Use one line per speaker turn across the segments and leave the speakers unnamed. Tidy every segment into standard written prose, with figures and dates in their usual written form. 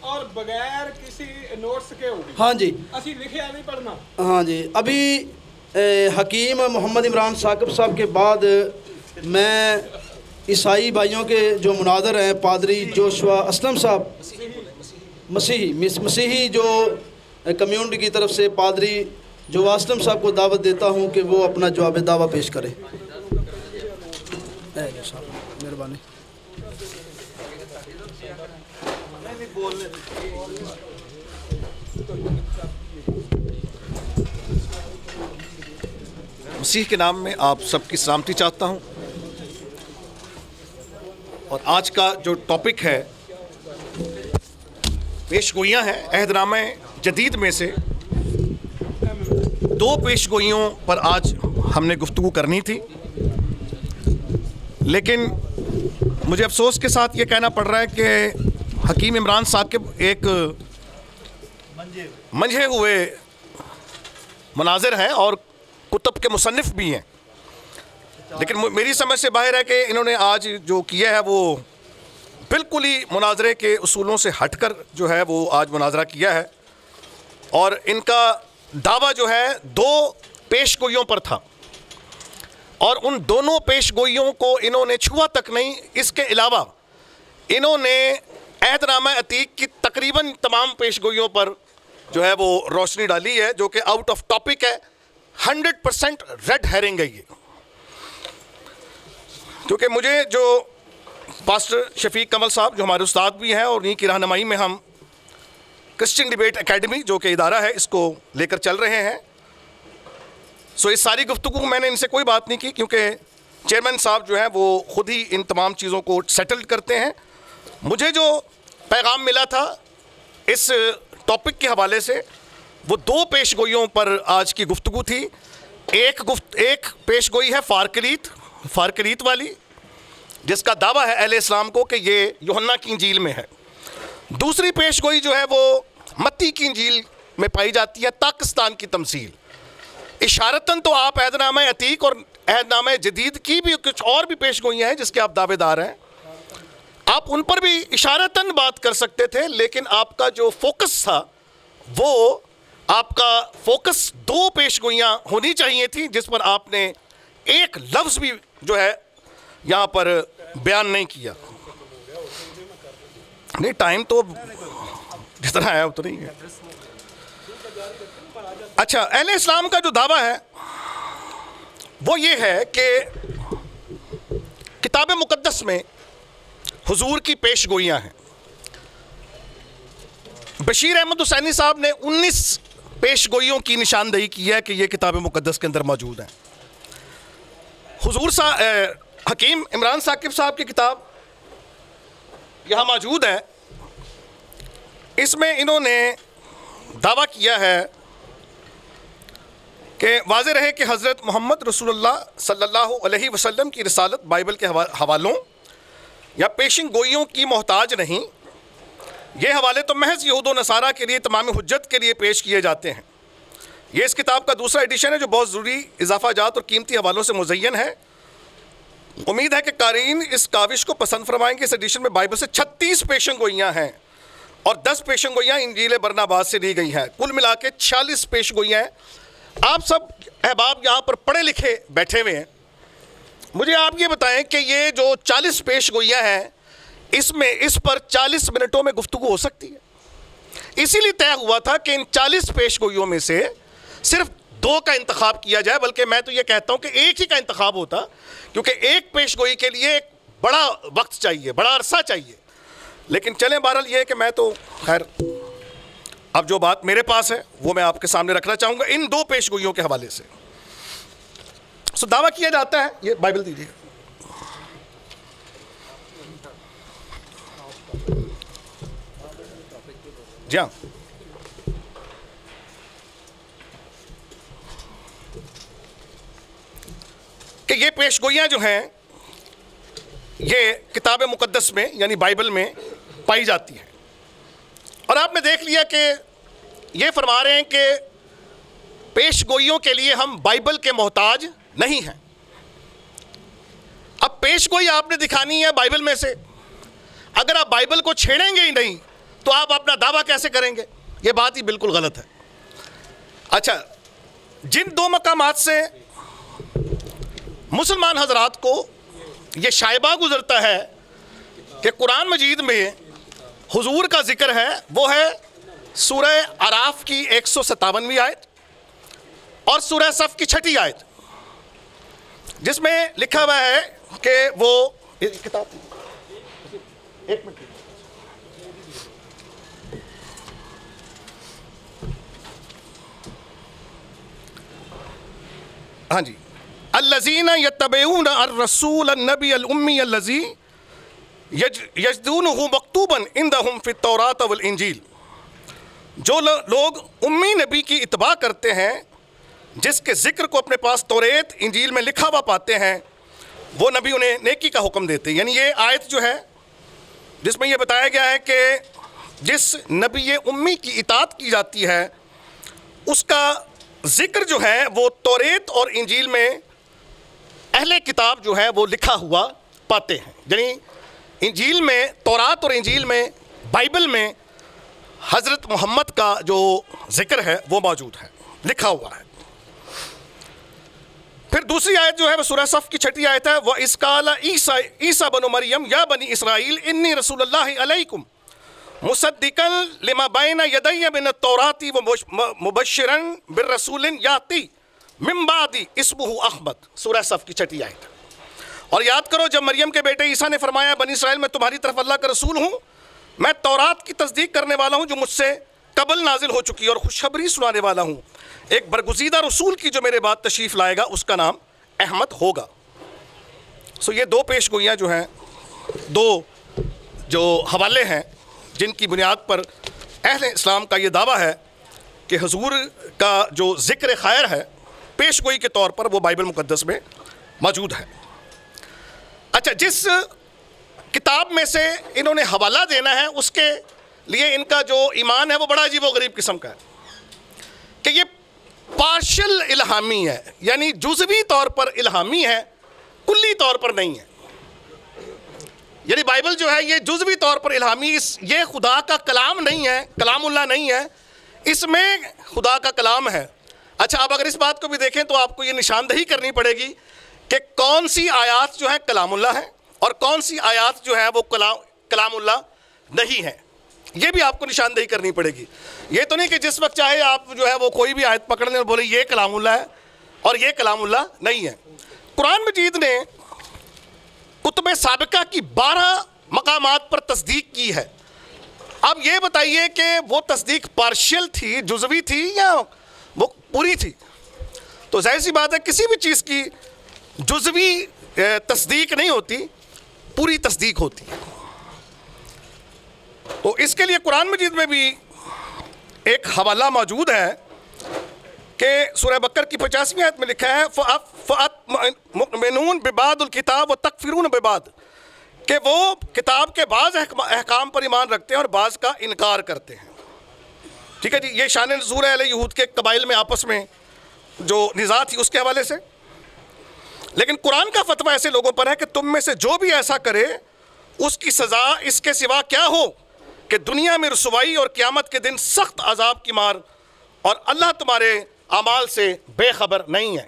اور بغیر کسی نوٹس کے ہوگی.
ہاں جی
اسی لکھے نہیں پڑھنا.
ہاں جی. ابھی حکیم محمد عمران ثاقب صاحب کے بعد میں عیسائی بھائیوں کے جو مناظر ہیں پادری جوشوا اسلم صاحب مسیحی جو کمیونٹی کی طرف سے پادری جو اسلم صاحب کو دعوت دیتا ہوں کہ وہ اپنا جواب دعویٰ پیش کرے. مہربانی.
مسیح کے نام میں آپ سب کی سلامتی چاہتا ہوں. اور آج کا جو ٹاپک ہے پیش گوئیاں ہیں. عہد نامہ جدید میں سے 2 پیش گوئیوں پر آج ہم نے گفتگو کرنی تھی، لیکن مجھے افسوس کے ساتھ یہ کہنا پڑ رہا ہے کہ حکیم عمران ثاقب ایک منجھے ہوئے مناظر ہیں اور کتب کے مصنف بھی ہیں، لیکن میری سمجھ سے باہر ہے کہ انہوں نے آج جو کیا ہے وہ بالکل ہی مناظرے کے اصولوں سے ہٹ کر جو ہے وہ آج مناظرہ کیا ہے. اور ان کا دعویٰ جو ہے 2 پیش گوئیوں پر تھا، اور ان دونوں پیش گوئیوں کو انہوں نے چھوا تک نہیں. اس کے علاوہ انہوں نے عہد نامہ عتیق کی تقریباً تمام پیش گوئیوں پر جو ہے وہ روشنی ڈالی ہے، جو کہ آؤٹ آف ٹاپک ہے. 100% ریڈ ہیرنگ ہے یہ. کیونکہ مجھے جو پاسٹر شفیق کمل صاحب جو ہمارے استاد بھی ہیں، اور انہیں کی رہنمائی میں ہم کرسچن ڈیبیٹ اکیڈمی جو کہ ادارہ ہے اس کو لے کر چل رہے ہیں. اس ساری گفتگو میں نے ان سے کوئی بات نہیں کی، کیونکہ چیئرمین صاحب جو ہیں وہ خود ہی ان تمام چیزوں کو سیٹل کرتے ہیں. مجھے جو پیغام ملا تھا اس ٹاپک کے حوالے سے وہ 2 پیش گوئیوں پر آج کی گفتگو تھی. ایک پیش گوئی ہے فارکریت والی، جس کا دعویٰ ہے اہل اسلام کو کہ یہ یوحنا کی انجیل میں ہے. دوسری پیش گوئی جو ہے وہ متی کی انجیل میں پائی جاتی ہے، پاکستان کی تمثیل. اشارتاً تو آپ عہد نامہ عتیق اور عہد نامہ جدید کی بھی کچھ اور بھی پیش گوئیاں ہیں جس کے آپ دعوے دار ہیں، آپ ان پر بھی اشارتاً بات کر سکتے تھے، لیکن آپ کا جو فوکس تھا وہ آپ کا فوکس 2 پیش گوئیاں ہونی چاہیے تھیں، جس پر آپ نے ایک لفظ بھی جو ہے یہاں پر بیان نہیں کیا. نہیں، ٹائم تو جتنا ہے اتنا ہی ہے. اچھا، اہل اسلام کا جو دعویٰ ہے وہ یہ ہے کہ کتاب مقدس میں حضور کی پیش گوئیاں ہیں. بشیر احمد حسینی صاحب نے 19 پیش گوئیوں کی نشاندہی کی ہے کہ یہ کتاب مقدس کے اندر موجود ہیں. حکیم عمران ثاقب صاحب کی کتاب یہاں موجود ہے. اس میں انہوں نے دعویٰ کیا ہے کہ واضح رہے کہ حضرت محمد رسول اللہ صلی اللہ علیہ وسلم کی رسالت بائبل کے حوالوں یا پیشن گوئیوں کی محتاج نہیں. یہ حوالے تو محض یہود و نصارہ کے لیے تمام حجت کے لیے پیش کیے جاتے ہیں. یہ اس کتاب کا دوسرا ایڈیشن ہے جو بہت ضروری اضافہ جات اور قیمتی حوالوں سے مزین ہے. امید ہے کہ قارئین اس کاوش کو پسند فرمائیں گے. اس ایڈیشن میں بائبل سے 36 پیشن گوئیاں ہیں اور 10 پیشن گوئیاں انجیل برناباس سے لی گئی ہیں. کل ملا کے 46 پیش گوئیاں ہیں. آپ سب احباب یہاں پر پڑھے لکھے بیٹھے ہوئے ہیں. مجھے آپ یہ بتائیں کہ یہ جو 40 پیش گوئیاں ہیں اس پر 40 منٹوں میں گفتگو ہو سکتی ہے؟ اسی لیے طے ہوا تھا کہ ان 40 پیش گوئیوں میں سے صرف 2 کا انتخاب کیا جائے، بلکہ میں تو یہ کہتا ہوں کہ ایک ہی کا انتخاب ہوتا، کیونکہ ایک پیش گوئی کے لیے ایک بڑا وقت چاہیے، بڑا عرصہ چاہیے. لیکن چلیں، بہرحال یہ ہے کہ میں تو خیر اب جو بات میرے پاس ہے وہ میں آپ کے سامنے رکھنا چاہوں گا ان 2 پیش گوئیوں کے حوالے سے. دعویٰ کیا جاتا ہے، یہ بائبل دیجیے گا. جی ہاں، کہ یہ پیش گوئیاں جو ہیں یہ کتاب مقدس میں یعنی بائبل میں پائی جاتی ہیں. اور آپ نے دیکھ لیا کہ یہ فرما رہے ہیں کہ پیش گوئیوں کے لیے ہم بائبل کے محتاج نہیں ہیں. اب پیش گوئی آپ نے دکھانی ہے بائبل میں سے. اگر آپ بائبل کو چھیڑیں گے ہی نہیں تو آپ اپنا دعویٰ کیسے کریں گے؟ یہ بات ہی بالکل غلط ہے۔ اچھا، جن دو مقامات سے مسلمان حضرات کو یہ شائبہ گزرتا ہے کہ قرآن مجید میں حضور کا ذکر ہے، وہ ہے سورہ اعراف کی 157ویں آیت اور سورہ صف کی 6 آیت، جس میں لکھا ہوا ہے کہ وہ کتاب ایک منٹ، ہاں جی، الذین یتبعون الرسول النبی الامی الذی یجدونہ مکتوبا عندہم فی التوراۃ والانجیل، جو لوگ امی نبی کی اتباع کرتے ہیں جس کے ذکر کو اپنے پاس توریت انجیل میں لکھا ہوا پاتے ہیں، وہ نبی انہیں نیکی کا حکم دیتے ہیں۔ یعنی یہ آیت جو ہے جس میں یہ بتایا گیا ہے کہ جس نبی امی کی اطاعت کی جاتی ہے اس کا ذکر جو ہے وہ توریت اور انجیل میں اہل کتاب جو ہے وہ لکھا ہوا پاتے ہیں۔ یعنی انجیل میں، تورات اور انجیل میں، بائبل میں حضرت محمد کا جو ذکر ہے وہ موجود ہے، لکھا ہوا ہے۔ پھر دوسری آیت جو ہے وہ سورہ صف کی 6 آیت ہے، وَإِذْ قَالَ عِيسَىٰ بَنُ مَرْيَمَ يَا بَنِي إِسْرَائِيلَ إِنِّي رَسُولُ اللَّهِ عَلَيْكُمْ مُصَدِّقًا لِمَا بَيْنَ يَدَيَّ مِنَ التَّوْرَاةِ وَمُبَشِّرًا بِالرَّسُولٍ يَأْتِي مِن بَعْدِي اسْمُهُ أَحْمَدُ، سورہ صف کی 6 آیت۔ اور یاد کرو جب مریم کے بیٹے عیسیٰ نے فرمایا بنی اسرائیل میں تمہاری طرف اللہ کا رسول ہوں، میں تورات کی تصدیق کرنے والا ہوں جو مجھ سے قبل نازل ہو چکی ہے، اور خوشخبری سنانے والا ہوں، ایک برگزیدہ رسول کی جو میرے بعد تشریف لائے گا اس کا نام احمد ہوگا۔ یہ دو پیش گوئیاں جو ہیں، دو جو حوالے ہیں جن کی بنیاد پر اہل اسلام کا یہ دعویٰ ہے کہ حضور کا جو ذکر خیر ہے پیش گوئی کے طور پر وہ بائبل مقدس میں موجود ہے۔ اچھا، جس کتاب میں سے انہوں نے حوالہ دینا ہے اس کے لیے ان کا جو ایمان ہے وہ بڑا عجیب و غریب قسم کا ہے کہ یہ پارشل الہامی ہے، یعنی جزوی طور پر الہامی ہے، کلی طور پر نہیں ہے۔ یعنی بائبل جو ہے یہ جزوی طور پر الہامی، یہ خدا کا کلام نہیں ہے، کلام اللہ نہیں ہے، اس میں خدا کا کلام ہے۔ اچھا، اب اگر اس بات کو بھی دیکھیں تو آپ کو یہ نشاندہی کرنی پڑے گی کہ کون سی آیات جو ہیں کلام اللہ ہیں اور کون سی آیات جو ہیں وہ کلام اللہ نہیں ہیں، یہ بھی آپ کو نشاندہی کرنی پڑے گی۔ یہ تو نہیں کہ جس وقت چاہے آپ جو ہے وہ کوئی بھی آیت پکڑ لیں اور بولے یہ کلام اللہ ہے اور یہ کلام اللہ نہیں ہے۔ قرآن مجید نے کتب سابقہ کی 12 مقامات پر تصدیق کی ہے۔ اب یہ بتائیے کہ وہ تصدیق پارشل تھی، جزوی تھی یا وہ پوری تھی؟ تو ظاہر سی بات ہے کسی بھی چیز کی جزوی تصدیق نہیں ہوتی، پوری تصدیق ہوتی ہے۔ تو اس کے لیے قرآن مجید میں بھی ایک حوالہ موجود ہے کہ سورہ بقرہ کی 50ویں آیت میں لکھا ہے فَأَتْمُؤْمِنُونَ بِبَعْضِ الْكِتَابِ وَتَكْفِرُونَ بِبَعْضِ، کہ وہ کتاب کے بعض احکام پر ایمان رکھتے ہیں اور بعض کا انکار کرتے ہیں۔ ٹھیک ہے جی، یہ شان نزول ہے اہل یہود کے قبائل میں آپس میں جو نزاع تھی اس کے حوالے سے۔ لیکن قرآن کا فتویٰ ایسے لوگوں پر ہے کہ تم میں سے جو بھی ایسا کرے اس کی سزا اس کے سوا کیا ہو کہ دنیا میں رسوائی اور قیامت کے دن سخت عذاب کی مار، اور اللہ تمہارے اعمال سے بے خبر نہیں ہے۔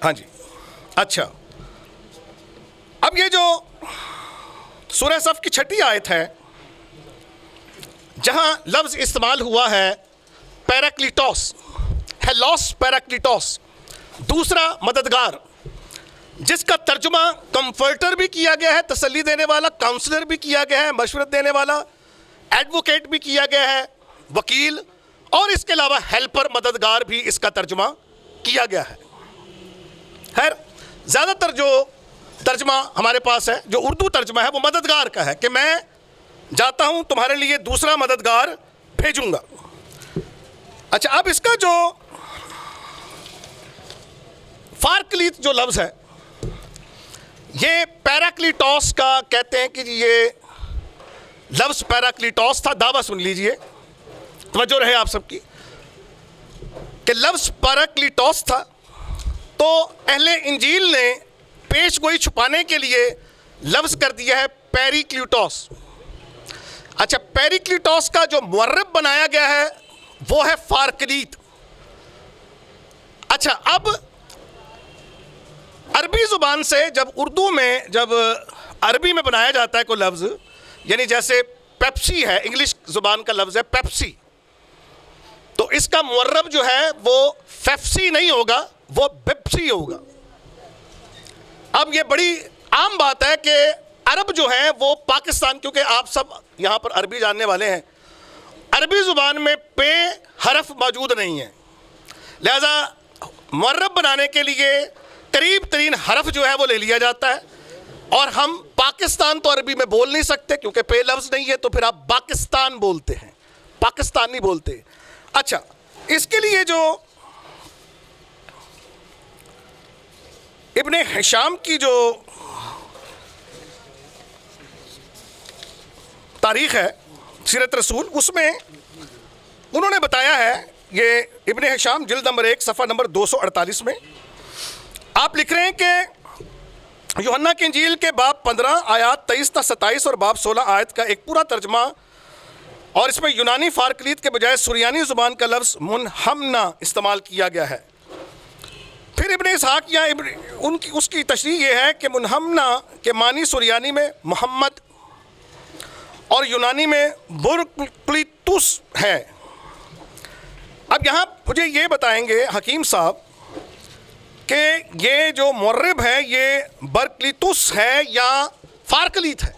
ہاں جی، اچھا، اب یہ جو سورہ صف کی 6 آیت ہے جہاں لفظ استعمال ہوا ہے پیراکلیٹوس، ہیلوس پیراکلیٹوس، دوسرا مددگار، جس کا ترجمہ کمفرٹر بھی کیا گیا ہے، تسلی دینے والا، کاؤنسلر بھی کیا گیا ہے، مشورت دینے والا، ایڈوکیٹ بھی کیا گیا ہے، وکیل، اور اس کے علاوہ ہیلپر، مددگار بھی اس کا ترجمہ کیا گیا ہے۔ خیر، زیادہ تر جو ترجمہ ہمارے پاس ہے، جو اردو ترجمہ ہے وہ مددگار کا ہے کہ میں جاتا ہوں تمہارے لیے دوسرا مددگار بھیجوں گا۔ اچھا، اب اس کا جو فارکلیت جو لفظ ہے یہ پیراکلیٹوس کا کہتے ہیں کہ یہ لفظ پیراکلیٹوس تھا۔ دعویٰ سن لیجئے، توجہ رہے آپ سب کی، کہ لفظ پیراکلیٹوس تھا، تو اہل انجیل نے پیش گوئی چھپانے کے لیے لفظ کر دیا ہے پیریکلیٹوس. اچھا پیریکلیٹوس کا جو معرب بنایا گیا ہے وہ ہے فارکلیت. اچھا اب عربی زبان سے جب اردو میں جب عربی میں بنایا جاتا ہے کوئی لفظ، یعنی جیسے پیپسی ہے، انگلش زبان کا لفظ ہے پیپسی، تو اس کا معرب جو ہے وہ فیپسی نہیں ہوگا، وہ بیپسی ہوگا. اب یہ بڑی عام بات ہے کہ عرب جو ہیں وہ پاکستان، کیونکہ آپ سب یہاں پر عربی جاننے والے ہیں، عربی زبان میں پے حرف موجود نہیں ہے، لہذا معرب بنانے کے لیے قریب ترین حرف جو ہے وہ لے لیا جاتا ہے. اور ہم پاکستان تو عربی میں بول نہیں سکتے کیونکہ پے لفظ نہیں ہے، تو پھر آپ پاکستان بولتے ہیں، پاکستان نہیں بولتے. اچھا اس کے لیے جو ابن ہشام کی جو تاریخ ہے سیرت رسول، اس میں انہوں نے بتایا ہے، یہ ابن ہشام جلد نمبر 1 صفحہ نمبر 248 میں آپ لکھ رہے ہیں کہ یوحنا کی انجیل کے باب 15 آیات 23 تا 27 اور باب 16 آیت کا ایک پورا ترجمہ، اور اس میں یونانی فارکلیت کے بجائے سریانی زبان کا لفظ منہمنا استعمال کیا گیا ہے. پھر ابن اسحاق یا اس کی تشریح یہ ہے کہ منہمنا کے معنی سریانی میں محمد اور یونانی میں برکلیتوس ہے. اب یہاں مجھے یہ بتائیں گے حکیم صاحب کہ یہ جو معرب ہے یہ برکلیتوس ہے یا فارکلیت ہے،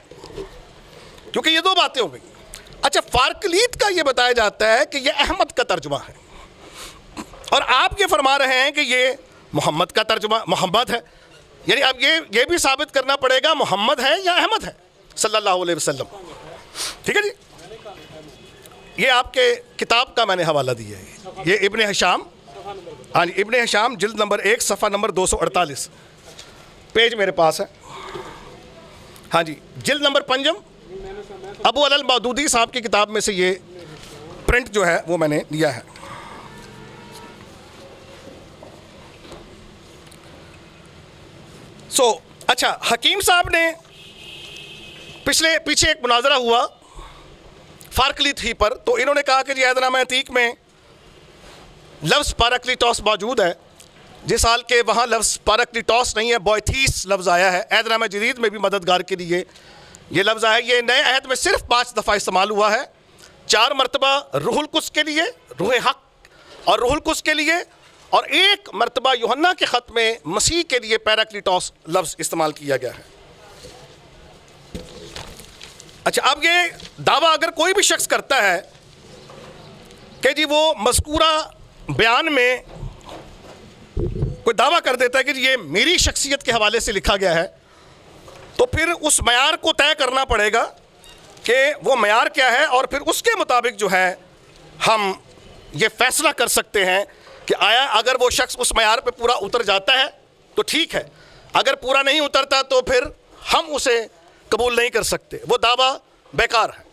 کیونکہ یہ دو باتیں ہو گئی. اچھا فارکلیت کا یہ بتایا جاتا ہے کہ یہ احمد کا ترجمہ ہے، اور آپ یہ فرما رہے ہیں کہ یہ محمد کا ترجمہ محمد ہے، یعنی اب یہ بھی ثابت کرنا پڑے گا محمد ہے یا احمد ہے صلی اللہ علیہ وسلم. ٹھیک ہے جی، یہ آپ کے کتاب کا میں نے حوالہ دیا ہے، یہ ابن ہشام، ہاں جی ابن ہشام جلد نمبر 1 صفحہ نمبر 248 پیج میرے پاس ہے. ہاں جی جلد نمبر 5 ابو علی المودودی صاحب کی کتاب میں سے یہ پرنٹ جو ہے وہ میں نے لیا ہے. اچھا حکیم صاحب نے پیچھے ایک مناظرہ ہوا فارکلیت ہی پر، تو انہوں نے کہا کہ جی عہد نامہ عتیق میں لفظ پاراکلیٹوس موجود ہے، جس حال کے وہاں لفظ پاراکلیٹوس نہیں ہے، بوئتھیس لفظ آیا ہے. عہد نامہ جدید میں بھی مددگار کے لیے یہ لفظ آیا ہے. یہ نئے عہد میں صرف 5 دفعہ استعمال ہوا ہے، 4 مرتبہ روح القدس کے لیے، روح حق اور روح القدس کے لیے، اور 1 مرتبہ یوحنا کے خط میں مسیح کے لیے پیراکلیٹوس لفظ استعمال کیا گیا ہے. اچھا اب یہ دعویٰ اگر کوئی بھی شخص کرتا ہے کہ جی وہ مذکورہ بیان میں کوئی دعویٰ کر دیتا ہے کہ جی یہ میری شخصیت کے حوالے سے لکھا گیا ہے، تو پھر اس معیار کو طے کرنا پڑے گا کہ وہ معیار کیا ہے، اور پھر اس کے مطابق جو ہے ہم یہ فیصلہ کر سکتے ہیں کہ آیا اگر وہ شخص اس معیار پہ پورا اتر جاتا ہے تو ٹھیک ہے، اگر پورا نہیں اترتا تو پھر ہم اسے قبول نہیں کر سکتے، وہ دعویٰ بیکار ہے.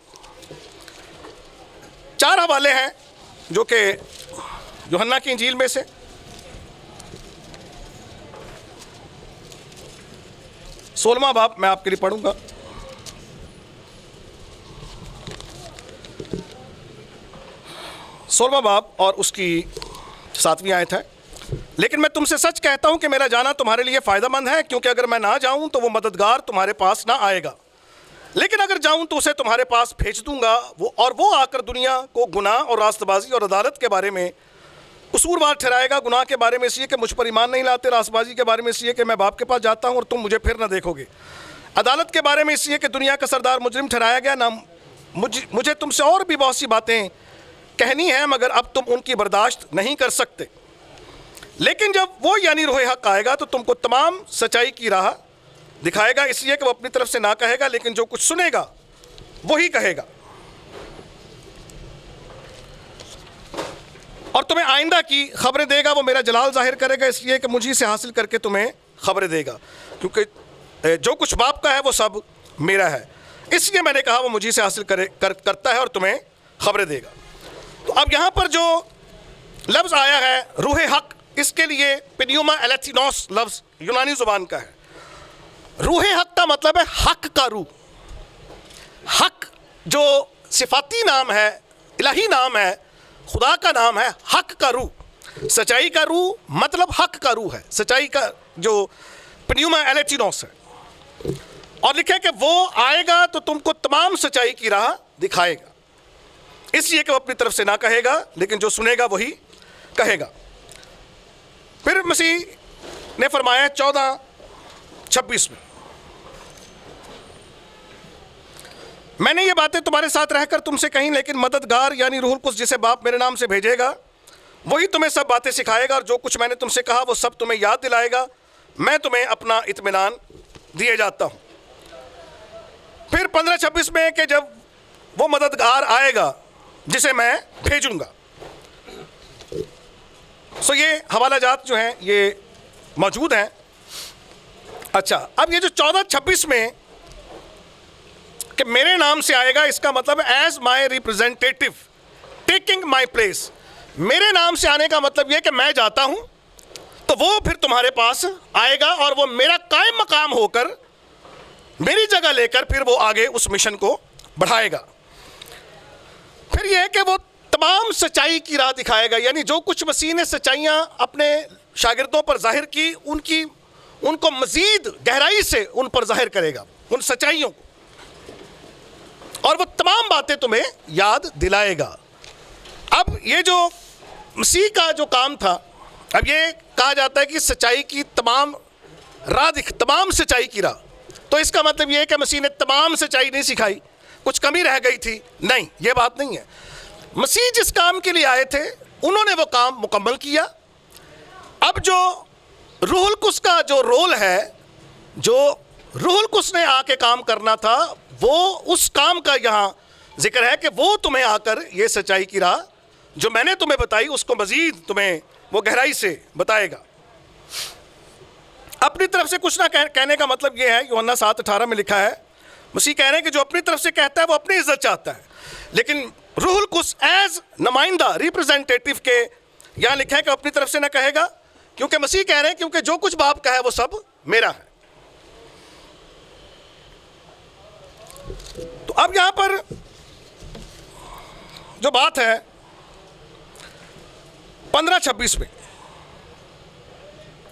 4 حوالے ہیں جو کہ یوحنا کی انجیل میں سے، سولہواں باب میں آپ کے لیے پڑھوں گا. سولہواں باب اور اس کی 7ویں آیت ہے. لیکن میں تم سے سچ کہتا ہوں کہ میرا جانا تمہارے لیے فائدہ مند ہے، کیونکہ اگر میں نہ جاؤں تو وہ مددگار تمہارے پاس نہ آئے گا، لیکن اگر جاؤں تو اسے تمہارے پاس بھیج دوں گا، وہ آ کر دنیا کو گناہ اور راست بازی اور عدالت کے بارے میں قصوروار ٹھہرائے گا. گناہ کے بارے میں اس لیے کہ مجھ پر ایمان نہیں لاتے، راست بازی کے بارے میں اس لیے کہ میں باپ کے پاس جاتا ہوں اور تم مجھے پھر نہ دیکھو گے، عدالت کے بارے میں اس لیے کہ دنیا کا سردار مجرم ٹھہرایا گیا. نہ مجھے تم سے اور بھی بہت سی باتیں کہنی ہیں، مگر اب تم ان کی برداشت نہیں کر سکتے. لیکن جب وہ یعنی روح حق آئے گا تو تم کو تمام سچائی کی راہ دکھائے گا، اس لیے کہ وہ اپنی طرف سے نہ کہے گا، لیکن جو کچھ سنے گا وہی کہے گا، اور تمہیں آئندہ کی خبریں دے گا. وہ میرا جلال ظاہر کرے گا، اس لیے کہ مجھے سے حاصل کر کے تمہیں خبریں دے گا، کیونکہ جو کچھ باپ کا ہے وہ سب میرا ہے، اس لیے میں نے کہا وہ مجھے سے حاصل کرتا ہے اور تمہیں خبریں دے گا. تو اب یہاں پر جو لفظ آیا ہے روح حق، اس کے لیے پنیوما الیتھینوس لفظ یونانی زبان کا ہے، روح حق کا مطلب ہے حق کا روح. حق جو صفاتی نام ہے, الہی نام ہے, خدا کا نام ہے حق کا روح. سچائی کا روح مطلب حق کا روح ہے, سچائی کا جو پنیوما ایلیٹینوس ہے. اور لکھے کہ وہ آئے گا تو تم کو تمام سچائی کی راہ دکھائے گا, اس لیے کہ وہ اپنی طرف سے نہ کہے گا لیکن جو سنے گا وہی کہے گا. پھر مسیح نے فرمایا 14:26 میں نے یہ باتیں تمہارے ساتھ رہ کر تم سے کہیں, لیکن مددگار یعنی روح القدس جسے باپ میرے نام سے بھیجے گا وہی تمہیں سب باتیں سکھائے گا, اور جو کچھ میں نے تم سے کہا وہ سب تمہیں یاد دلائے گا. میں تمہیں اپنا اطمینان دیے جاتا ہوں. پھر 15:26 میں کہ جب وہ مددگار آئے گا جسے میں بھیجوں گا. یہ حوالہ جات جو ہیں یہ موجود ہیں. اچھا, اب یہ جو 14:26 میں کہ میرے نام سے آئے گا, اس کا مطلب as my representative taking my place. میرے نام سے آنے کا مطلب یہ کہ میں جاتا ہوں تو وہ پھر تمہارے پاس آئے گا اور وہ میرا قائم مقام ہو کر میری جگہ لے کر پھر وہ آگے اس مشن کو بڑھائے گا. پھر یہ ہے کہ وہ تمام سچائی کی راہ دکھائے گا, یعنی جو کچھ مسیح نے سچائیاں اپنے شاگردوں پر ظاہر کی ان کو مزید گہرائی سے ان پر ظاہر کرے گا, ان سچائیوں کو, اور وہ تمام باتیں تمہیں یاد دلائے گا. اب یہ جو مسیح کا جو کام تھا, اب یہ کہا جاتا ہے کہ سچائی کی تمام سچائی کی راہ, تو اس کا مطلب یہ ہے کہ مسیح نے تمام سچائی نہیں سکھائی, کچھ کمی رہ گئی تھی. نہیں, یہ بات نہیں ہے. مسیح جس کام کے لیے آئے تھے انہوں نے وہ کام مکمل کیا. اب جو روح القدس کا جو رول ہے, جو روح القدس نے آ کے کام کرنا تھا, وہ اس کام کا یہاں ذکر ہے کہ وہ تمہیں آ کر یہ سچائی کی راہ جو میں نے تمہیں بتائی اس کو مزید تمہیں وہ گہرائی سے بتائے گا. اپنی طرف سے کچھ نہ کہنے کا مطلب یہ ہے, یوحنا 7:18 میں لکھا ہے, مسیح کہہ رہے ہیں کہ جو اپنی طرف سے کہتا ہے وہ اپنی عزت چاہتا ہے, لیکن روح القدس ایز نمائندہ ریپرزینٹیٹو کے یہاں لکھا ہے کہ اپنی طرف سے نہ کہے گا, کیونکہ مسیح کہہ رہے ہیں کیونکہ جو کچھ باپ کا ہے وہ سب میرا ہے. تو اب یہاں پر جو بات ہے 15:26 میں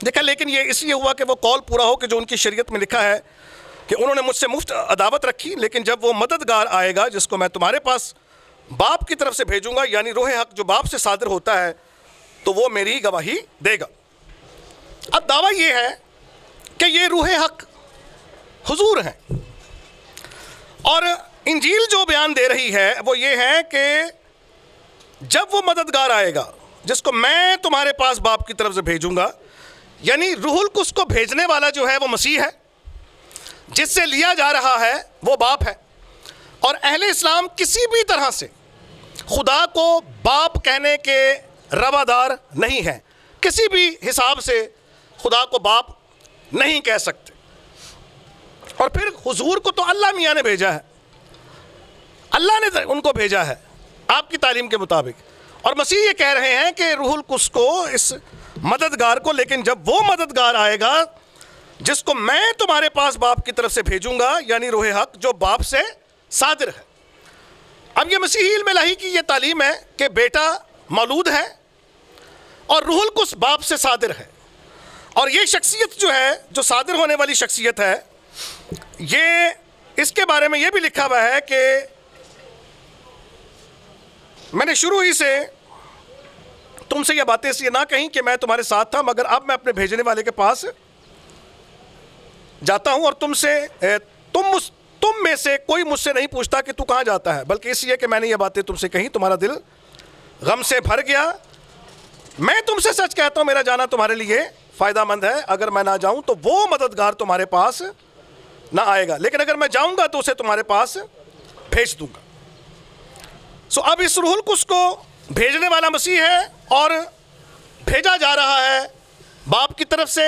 دیکھا, لیکن یہ اس لیے ہوا کہ وہ قول پورا ہو کہ جو ان کی شریعت میں لکھا ہے کہ انہوں نے مجھ سے مفت عداوت رکھی, لیکن جب وہ مددگار آئے گا جس کو میں تمہارے پاس باپ کی طرف سے بھیجوں گا, یعنی روح حق جو باپ سے صادر ہوتا ہے, تو وہ میری گواہی دے گا. اب دعویٰ یہ ہے کہ یہ روح حق حضور ہیں, اور انجیل جو بیان دے رہی ہے وہ یہ ہے کہ جب وہ مددگار آئے گا جس کو میں تمہارے پاس باپ کی طرف سے بھیجوں گا, یعنی روح القدس کو بھیجنے والا جو ہے وہ مسیح ہے, جس سے لیا جا رہا ہے وہ باپ ہے. اور اہل اسلام کسی بھی طرح سے خدا کو باپ کہنے کے روادار نہیں ہیں, کسی بھی حساب سے خدا کو باپ نہیں کہہ سکتے. اور پھر حضور کو تو اللہ میاں نے بھیجا ہے, اللہ نے ان کو بھیجا ہے آپ کی تعلیم کے مطابق, اور مسیح یہ کہہ رہے ہیں کہ روح القدس کو, اس مددگار کو, لیکن جب وہ مددگار آئے گا جس کو میں تمہارے پاس باپ کی طرف سے بھیجوں گا, یعنی روح حق جو باپ سے صادر ہے. اب یہ مسیحی علم الہی کی یہ تعلیم ہے کہ بیٹا مولود ہے اور روح القدس باپ سے صادر ہے, اور یہ شخصیت جو ہے جو صادر ہونے والی شخصیت ہے, یہ اس کے بارے میں یہ بھی لکھا ہوا ہے کہ میں نے شروع ہی سے تم سے یہ باتیں اس لیے نہ کہیں کہ میں تمہارے ساتھ تھا, مگر اب میں اپنے بھیجنے والے کے پاس جاتا ہوں, اور تم میں سے کوئی مجھ سے نہیں پوچھتا کہ تو کہاں جاتا ہے, بلکہ اس لیے کہ میں نے یہ باتیں تم سے کہیں تمہارا دل غم سے بھر گیا. میں تم سے سچ کہتا ہوں میرا جانا تمہارے لیے فائدہ مند ہے, اگر میں نہ جاؤں تو وہ مددگار تمہارے پاس نہ آئے گا, لیکن اگر میں جاؤں گا تو اسے تمہارے پاس بھیج دوں گا. اب اس روح القدس کو بھیجنے والا مسیح ہے, اور بھیجا جا رہا ہے باپ کی طرف سے,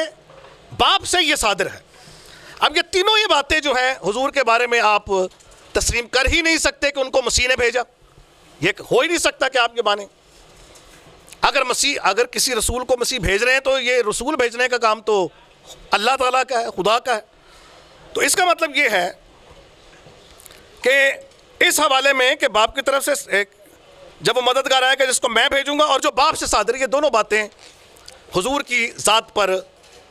باپ سے یہ صادر ہے. اب یہ تینوں ہی باتیں جو ہیں حضور کے بارے میں آپ تسلیم کر ہی نہیں سکتے کہ ان کو مسیح نے بھیجا, یہ ہو ہی نہیں سکتا کہ آپ یہ مانیں. اگر کسی رسول کو مسیح بھیج رہے ہیں تو یہ رسول بھیجنے کا کام تو اللہ تعالیٰ کا ہے, خدا کا ہے. تو اس کا مطلب یہ ہے کہ اس حوالے میں کہ باپ کی طرف سے ایک جب وہ مددگار آئے گا جس کو میں بھیجوں گا، اور جو باپ سے صادر، یہ دونوں باتیں حضور کی ذات پر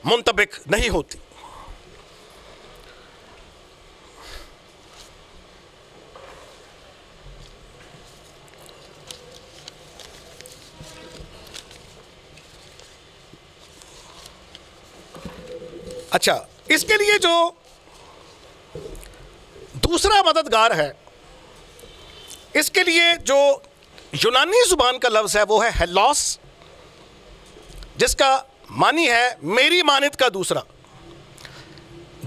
منطبق نہیں ہوتی۔ اچھا، اس کے لیے جو دوسرا مددگار ہے، اس کے لیے جو یونانی زبان کا لفظ ہے وہ ہے ہیلوس، جس کا معنی ہے میری مانند کا دوسرا۔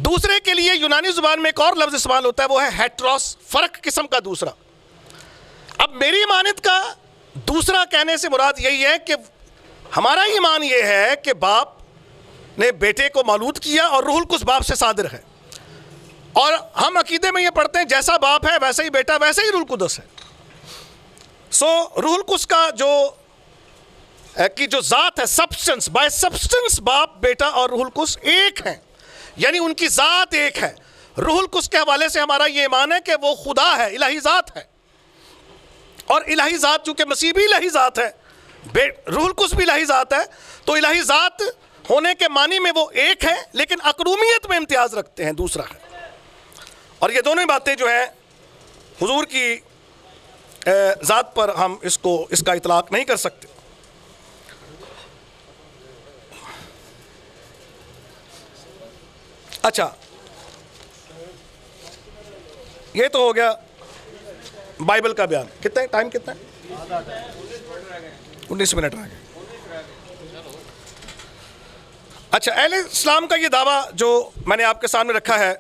دوسرے کے لیے یونانی زبان میں ایک اور لفظ استعمال ہوتا ہے، وہ ہے ہیٹروس، فرق قسم کا دوسرا۔ اب میری مانند کا دوسرا کہنے سے مراد یہی ہے کہ ہمارا ایمان یہ ہے کہ باپ نے بیٹے کو مولود کیا اور روح القدس باپ سے صادر ہے، اور ہم عقیدے میں یہ پڑھتے ہیں جیسا باپ ہے ویسا ہی بیٹا، ویسا ہی روح القدس ہے۔ سو روح القدس کا جو ذات ہے، سبسٹنس، بائی سبسٹنس باپ، بیٹا اور روح القدس ایک ہیں، یعنی ان کی ذات ایک ہے۔ روح القدس کے حوالے سے ہمارا یہ ایمان ہے کہ وہ خدا ہے، الہی ذات ہے، اور الہی ذات چونکہ مسیح بھی الہی ذات ہے، روح القدس بھی الہی ذات ہے، تو الہی ذات ہونے کے معنی میں وہ ایک ہے، لیکن اقنومیت میں امتیاز رکھتے ہیں، دوسرا ہے۔ اور یہ دونوں باتیں جو ہیں حضور کی ذات پر ہم اس کا اطلاق نہیں کر سکتے۔ اچھا، یہ تو ہو گیا بائبل کا بیان۔ کتنا ٹائم کتنا ہے؟ 19 منٹ رہ گئے۔ اچھا، اہل اسلام کا یہ دعویٰ جو میں نے آپ کے سامنے رکھا ہے،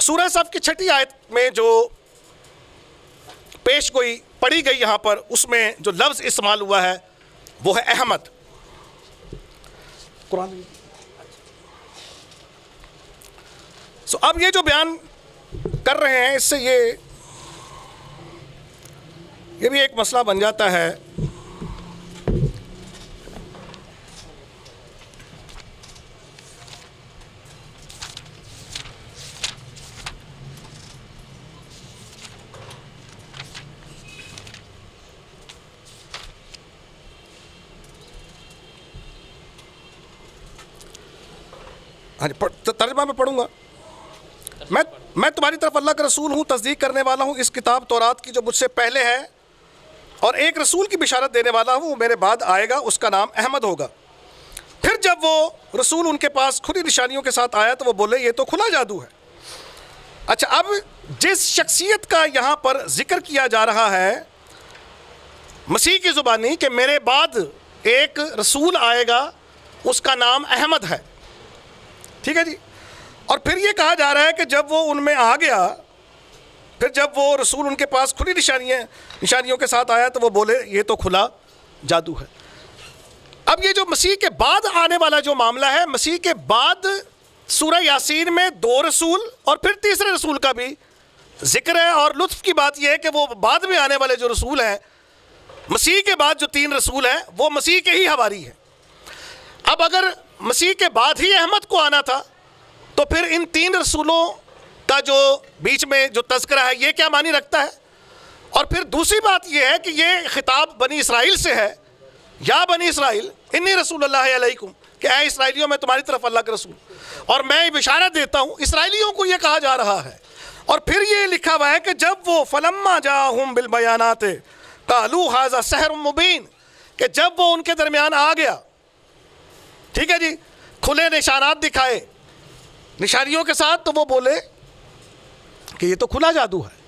سورہ صف کی 6 آیت میں جو پیش گوئی پڑھی گئی یہاں پر، اس میں جو لفظ استعمال ہوا ہے وہ ہے احمد۔ قرآن اب یہ جو بیان کر رہے ہیں، اس سے یہ بھی ایک مسئلہ بن جاتا ہے ترجمہ میں پڑھوں گا۔ میں تمہاری طرف اللہ کا رسول ہوں، تصدیق کرنے والا ہوں اس کتاب تورات کی جو مجھ سے پہلے ہے، اور ایک رسول کی بشارت دینے والا ہوں، وہ میرے بعد آئے گا، اس کا نام احمد ہوگا۔ پھر جب وہ رسول ان کے پاس کھلی نشانیوں کے ساتھ آیا تو وہ بولے یہ تو کھلا جادو ہے۔ اچھا، اب جس شخصیت کا یہاں پر ذکر کیا جا رہا ہے مسیح کی زبانی کہ میرے بعد ایک رسول آئے گا، اس کا نام احمد ہے، ٹھیک ہے جی۔ اور پھر یہ کہا جا رہا ہے کہ جب وہ ان میں آ گیا، پھر جب وہ رسول ان کے پاس کھلی نشانیوں کے ساتھ آیا تو وہ بولے یہ تو کھلا جادو ہے۔ اب یہ جو مسیح کے بعد آنے والا جو معاملہ ہے، مسیح کے بعد سورہ یاسین میں 2 رسول اور پھر تیسرے رسول کا بھی ذکر ہے، اور لطف کی بات یہ ہے کہ وہ بعد میں آنے والے جو رسول ہیں، مسیح کے بعد جو 3 رسول ہیں، وہ مسیح کے ہی حواری ہیں۔ اب اگر مسیح کے بعد ہی احمد کو آنا تھا تو پھر ان 3 رسولوں کا جو بیچ میں جو تذکرہ ہے یہ کیا معنی رکھتا ہے؟ اور پھر دوسری بات یہ ہے کہ یہ خطاب بنی اسرائیل سے ہے، یا بنی اسرائیل انی رسول اللہ علیکم، کہ اے اسرائیلیوں میں تمہاری طرف اللہ کا رسول، اور میں بشارت دیتا ہوں، اسرائیلیوں کو یہ کہا جا رہا ہے۔ اور پھر یہ لکھا ہوا ہے کہ جب وہ فلما جاءہم بالبیانات قالوا ھذا سحر مبین، کہ جب وہ ان کے درمیان آ گیا، ٹھیک ہے جی، کھلے نشانات دکھائے نشانیوں کے ساتھ، تو وہ بولے کہ یہ تو کھلا جادو ہے۔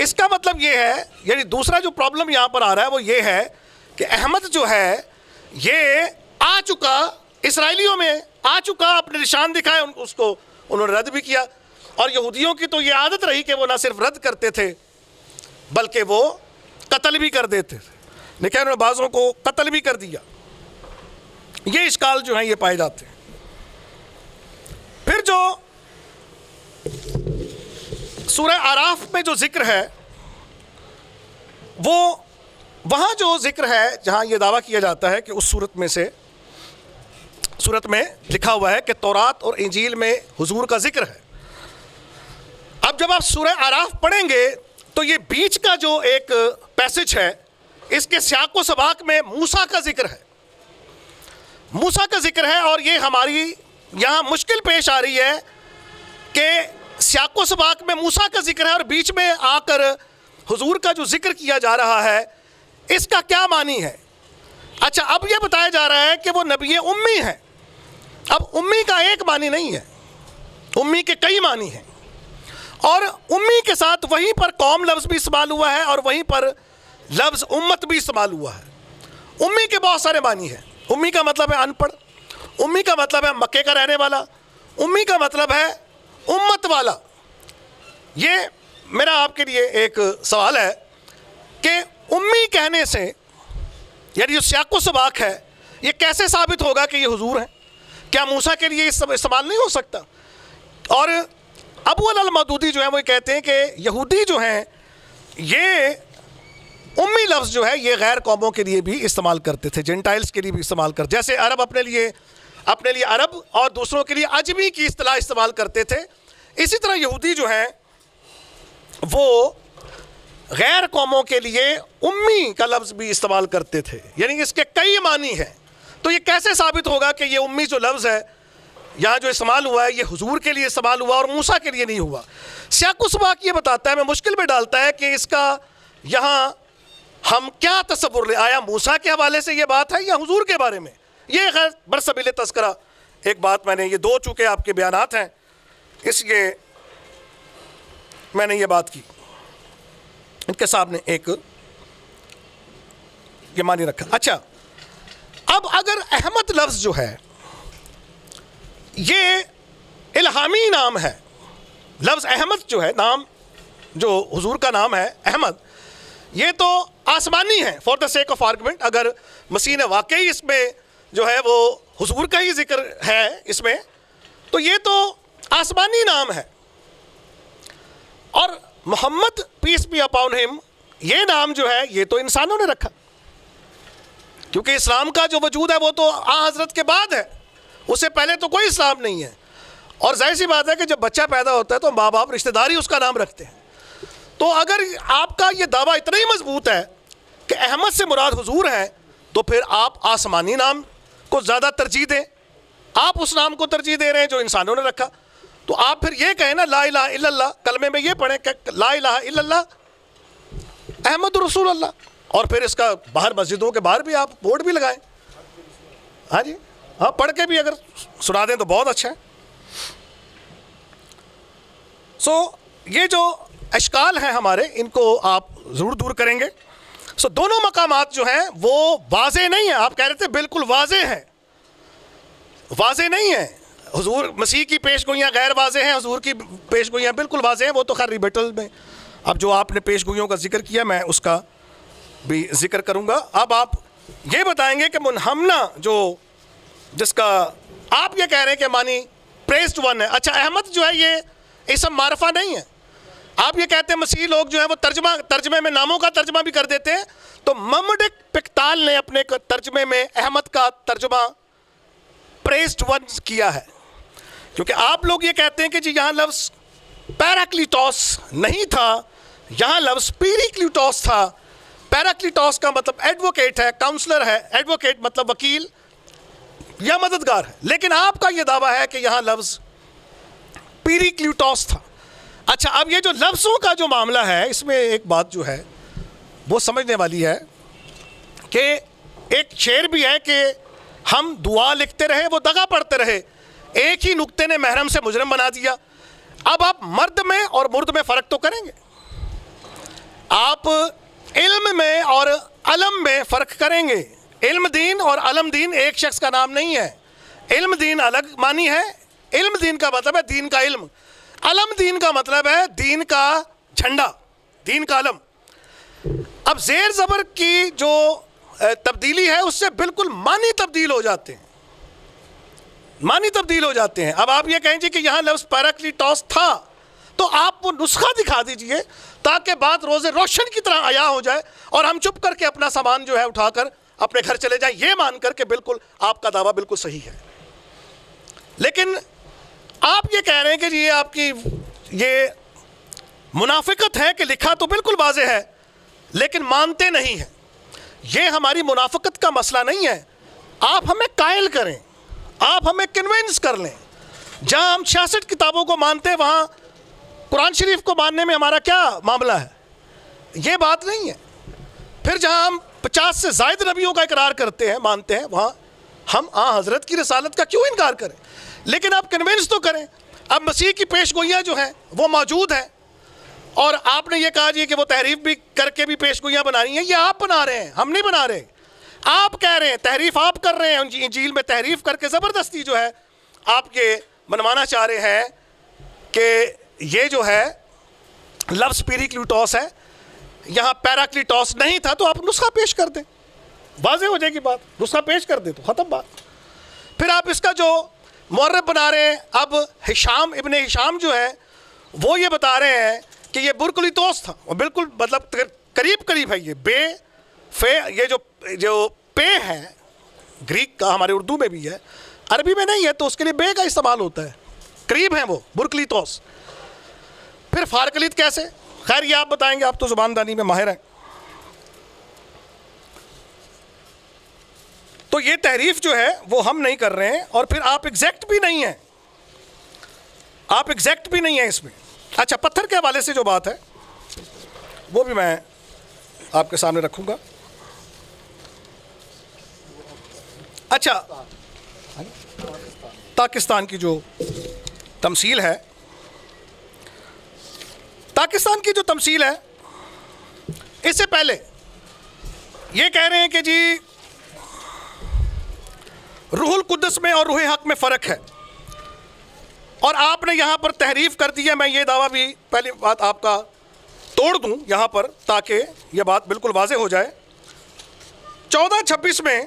اس کا مطلب یہ ہے، یعنی دوسرا جو پرابلم یہاں پر آ رہا ہے وہ یہ ہے کہ احمد جو ہے یہ آ چکا، اسرائیلیوں میں آ چکا، اپنے نشان دکھائے، اس کو انہوں نے رد بھی کیا، اور یہودیوں کی تو یہ عادت رہی کہ وہ نہ صرف رد کرتے تھے بلکہ وہ قتل بھی کر دیتے تھے، لیکن انہوں نے بعضوں کو قتل بھی کر دیا۔ یہ اشکال جو ہیں یہ پائے جاتے ہیں۔ پھر جو سورہ اعراف میں جو ذکر ہے، وہ وہاں جو ذکر ہے جہاں یہ دعویٰ کیا جاتا ہے کہ اس صورت میں لکھا ہوا ہے کہ تورات اور انجیل میں حضور کا ذکر ہے، اب جب آپ سورہ اعراف پڑھیں گے تو یہ بیچ کا جو ایک پیسج ہے اس کے سیاق و سباق میں موسیٰ کا ذکر ہے، موسیٰ کا ذکر ہے، اور یہ ہماری یہاں مشکل پیش آ رہی ہے کہ سیاق و سباق میں موسیٰ کا ذکر ہے اور بیچ میں آ کر حضور کا جو ذکر کیا جا رہا ہے اس کا کیا معنی ہے؟ اچھا، اب یہ بتایا جا رہا ہے کہ وہ نبی امی ہے۔ اب امی کا ایک معنی نہیں ہے، امی کے کئی معنی ہیں، اور امی کے ساتھ وہیں پر قوم لفظ بھی استعمال ہوا ہے اور وہیں پر لفظ امت بھی استعمال ہوا ہے۔ امی کے بہت سارے معنی ہیں۔ امی کا مطلب ہے ان پڑھ، امی کا مطلب ہے مکے کا رہنے والا، امی کا مطلب ہے امت والا۔ یہ میرا آپ کے لیے ایک سوال ہے کہ امی کہنے سے یعنی جو سیاق و سباق ہے یہ کیسے ثابت ہوگا کہ یہ حضور ہیں؟ کیا موسیٰ کے لیے استعمال نہیں ہو سکتا؟ اور ابو المودودی جو ہیں وہ کہتے ہیں کہ یہودی جو ہیں یہ امی لفظ جو ہے یہ غیر قوموں کے لیے بھی استعمال کرتے تھے، جینٹائلز کے لیے بھی استعمال کرتے، جیسے عرب اپنے لیے عرب اور دوسروں کے لیے اجمی کی اصطلاح استعمال کرتے تھے، اسی طرح یہودی جو ہیں وہ غیر قوموں کے لیے امی کا لفظ بھی استعمال کرتے تھے، یعنی اس کے کئی معنی ہیں۔ تو یہ کیسے ثابت ہوگا کہ یہ امی جو لفظ ہے یہاں جو استعمال ہوا ہے یہ حضور کے لیے استعمال ہوا اور موسیٰ کے لیے نہیں ہوا؟ سیاق و سباق یہ بتاتا ہے، میں مشکل میں ڈالتا ہے کہ اس کا یہاں ہم کیا تصور لیں، آیا موسیٰ کے حوالے سے یہ بات ہے یا حضور کے بارے میں؟ یہ غیر برسبیل تذکرہ ایک بات میں نے، یہ دو چونکہ آپ کے بیانات ہیں اس لیے میں نے یہ بات کی، ان کے سامنے ایک یہ معنی رکھا۔ اچھا، اب اگر احمد لفظ جو ہے یہ الہامی نام ہے، لفظ احمد جو ہے، نام جو حضور کا نام ہے احمد، یہ تو آسمانی ہے for the sake of argument. اگر مسیح نے واقعی اس میں جو ہے وہ حضور کا ہی ذکر ہے اس میں، تو یہ تو آسمانی نام ہے، اور محمد پیس بی اپون ہم یہ نام جو ہے یہ تو انسانوں نے رکھا، کیونکہ اسلام کا جو وجود ہے وہ تو آن حضرت کے بعد ہے، اس سے پہلے تو کوئی اسلام نہیں ہے۔ اور ظاہر سی بات ہے کہ جب بچہ پیدا ہوتا ہے تو ماں باپ رشتہ دار ہی اس کا نام رکھتے ہیں۔ تو اگر آپ کا یہ دعویٰ اتنا ہی مضبوط ہے کہ احمد سے مراد حضور ہے، تو پھر آپ آسمانی نام کو زیادہ ترجیح دیں، آپ اس نام کو ترجیح دے رہے ہیں جو انسانوں نے رکھا۔ تو آپ پھر یہ کہیں نا لا الہ الا اللہ، کلمے میں یہ پڑھیں کہ لا الہ الا اللہ احمد رسول اللہ، اور پھر اس کا باہر مسجدوں کے باہر بھی آپ بورڈ بھی لگائیں۔ ہاں جی، ہاں، پڑھ کے بھی اگر سنا دیں تو بہت اچھا ہے۔ یہ جو اشکال ہیں ہمارے ان کو آپ ضرور دور کریں گے۔ دونوں مقامات جو ہیں وہ واضح نہیں ہیں، آپ کہہ رہے تھے بالکل واضح ہیں، واضح نہیں ہیں۔ حضور مسیح کی پیش گوئیاں غیر واضح ہیں، حضور کی پیش گوئیاں بالکل واضح ہیں، وہ تو خیر ریبیٹل میں اب جو آپ نے پیش گوئیوں کا ذکر کیا میں اس کا بھی ذکر کروں گا۔ اب آپ یہ بتائیں گے کہ منہمنا جو جس کا آپ یہ کہہ رہے ہیں کہ معنی پریزڈ ون ہے، اچھا احمد جو ہے یہ اسم معرفہ نہیں ہے، آپ یہ کہتے ہیں مسیحی لوگ جو ہیں وہ ترجمے میں ناموں کا ترجمہ بھی کر دیتے ہیں، تو محمد پکتال نے اپنے ترجمے میں احمد کا ترجمہ پریزڈ ون کیا ہے، کیونکہ آپ لوگ یہ کہتے ہیں کہ جی یہاں لفظ پیراکلیٹوس نہیں تھا، یہاں لفظ پیریکلیٹوس تھا۔ پیراکلیٹوس کا مطلب ایڈوکیٹ ہے، کاؤنسلر ہے، ایڈوکیٹ مطلب وکیل یا مددگار ہے، لیکن آپ کا یہ دعویٰ ہے کہ یہاں لفظ پیریکلیٹوس تھا۔ اچھا، اب یہ جو لفظوں کا جو معاملہ ہے اس میں ایک بات جو ہے وہ سمجھنے والی ہے کہ ایک شعر بھی ہے کہ ہم دعا لکھتے رہے وہ دغا پڑھتے رہے، ایک ہی نقطے نے محرم سے مجرم بنا دیا۔ اب آپ مرد میں اور مرد میں فرق تو کریں گے، آپ علم میں اور علم میں فرق کریں گے۔ علم دین اور علم دین ایک شخص کا نام نہیں ہے، علم دین الگ معنی ہے، علم دین کا مطلب ہے دین کا علم، علم دین کا مطلب ہے دین کا جھنڈا، دین کا علم۔ اب زیر زبر کی جو تبدیلی ہے اس سے بالکل معنی تبدیل ہو جاتے ہیں، معنی تبدیل ہو جاتے ہیں۔ اب آپ یہ کہیں جی کہ یہاں لفظ پیراکلیٹوس تھا، تو آپ وہ نسخہ دکھا دیجئے تاکہ بات روز روشن کی طرح عیاں ہو جائے اور ہم چپ کر کے اپنا سامان جو ہے اٹھا کر اپنے گھر چلے جائیں، یہ مان کر کے بالکل آپ کا دعویٰ بالکل صحیح ہے۔ لیکن آپ یہ کہہ رہے ہیں کہ یہ آپ کی یہ منافقت ہے کہ لکھا تو بالکل واضح ہے لیکن مانتے نہیں ہیں. یہ ہماری منافقت کا مسئلہ نہیں ہے. آپ ہمیں قائل کریں, آپ ہمیں کنونس کر لیں. جہاں ہم 66 کتابوں کو مانتے ہیں وہاں قرآن شریف کو ماننے میں ہمارا کیا معاملہ ہے؟ یہ بات نہیں ہے. پھر جہاں ہم 50 سے زائد نبیوں کا اقرار کرتے ہیں, مانتے ہیں, وہاں ہم حضرت کی رسالت کا کیوں انکار کریں؟ لیکن آپ کنونس تو کریں. اب مسیح کی پیش گوئیاں جو ہیں وہ موجود ہیں, اور آپ نے یہ کہا جی کہ وہ تحریف بھی کر کے بھی پیش گوئیاں بنانی ہیں. یہ آپ بنا رہے ہیں, ہم نہیں بنا رہے. آپ کہہ رہے ہیں, تحریف آپ کر رہے ہیں. انجیل میں تحریف کر کے زبردستی جو ہے آپ کے منوانا چاہ رہے ہیں کہ یہ جو ہے لفظ پیریکلیٹوس ہے, یہاں پیراکلیٹوس نہیں تھا. تو آپ نسخہ پیش کر دیں, واضح ہو جائے گی بات. نسخہ پیش کر دیں تو ختم بات. پھر آپ اس کا جو مورخ بنا رہے ہیں, اب ہشام ابن ہشام جو ہے وہ یہ بتا رہے ہیں کہ یہ برکلیتوس تھا. اور بالکل مطلب قریب قریب ہے. یہ بے فے, یہ جو پے ہے گریک کا, ہمارے اردو میں بھی ہے, عربی میں نہیں ہے, تو اس کے لیے بے کا استعمال ہوتا ہے. قریب ہیں وہ برکلیتوس. پھر فارکلیت کیسے؟ خیر یہ آپ بتائیں گے, آپ تو زبان دانی میں ماہر ہیں. تو یہ تحریف جو ہے وہ ہم نہیں کر رہے ہیں. اور پھر آپ ایگزیکٹ بھی نہیں ہیں, آپ ایگزیکٹ بھی نہیں ہیں اس میں. اچھا, پتھر کے حوالے سے جو بات ہے وہ بھی میں آپ کے سامنے رکھوں گا. اچھا, پاکستان کی جو تمثیل ہے, پاکستان کی جو تمثیل ہے, اس سے پہلے یہ کہہ رہے ہیں کہ جی روح القدس میں اور روح حق میں فرق ہے, اور آپ نے یہاں پر تحریف کر دی ہے. میں یہ دعویٰ بھی پہلی بات آپ کا توڑ دوں یہاں پر تاکہ یہ بات بالکل واضح ہو جائے. 14:26 میں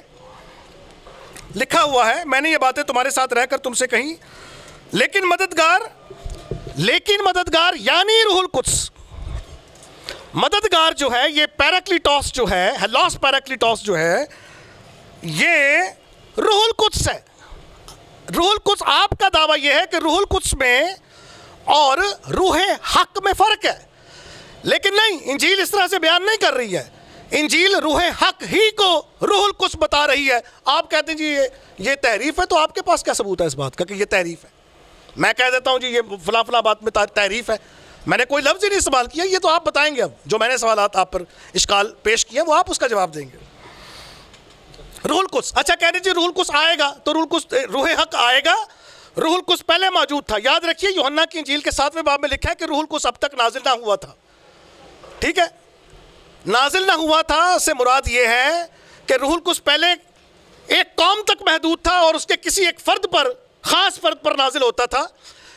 لکھا ہوا ہے, میں نے یہ باتیں تمہارے ساتھ رہ کر تم سے کہیں, لیکن مددگار یعنی روح القدس. مددگار جو ہے یہ پیراکلیٹوس جو ہے, ہیلوس پیراکلیٹوس جو ہے, یہ روح القدس ہے. روح القدس, آپ کا دعویٰ یہ ہے کہ روح القدس میں اور روح حق میں فرق ہے, لیکن نہیں, انجیل اس طرح سے بیان نہیں کر رہی ہے. انجیل روح حق ہی کو روح القدس بتا رہی ہے. آپ کہتے ہیں جی یہ تحریف ہے, تو آپ کے پاس کیا ثبوت ہے اس بات کا کہ یہ تحریف ہے؟ میں کہہ دیتا ہوں جی یہ فلاں فلاں بات میں تحریف ہے, میں نے کوئی لفظ ہی نہیں استعمال کیا. یہ تو آپ بتائیں گے. اب جو میں نے سوالات آپ پر اشکال پیش کیے وہ آپ اس کا جواب دیں گے. روح القدس, اچھا کہہ رہے جی روح القدس آئے گا, تو روح حق آئے گا. روح القدس پہلے موجود تھا. یاد رکھیے یوحنا کی انجیل کے 7ویں باب میں لکھا ہے کہ روح القدس اب تک نازل نہ ہوا تھا. ٹھیک ہے, نازل نہ ہوا تھا سے مراد یہ ہے کہ روح القدس پہلے ایک قوم تک محدود تھا اور اس کے کسی ایک فرد پر, خاص فرد پر نازل ہوتا تھا.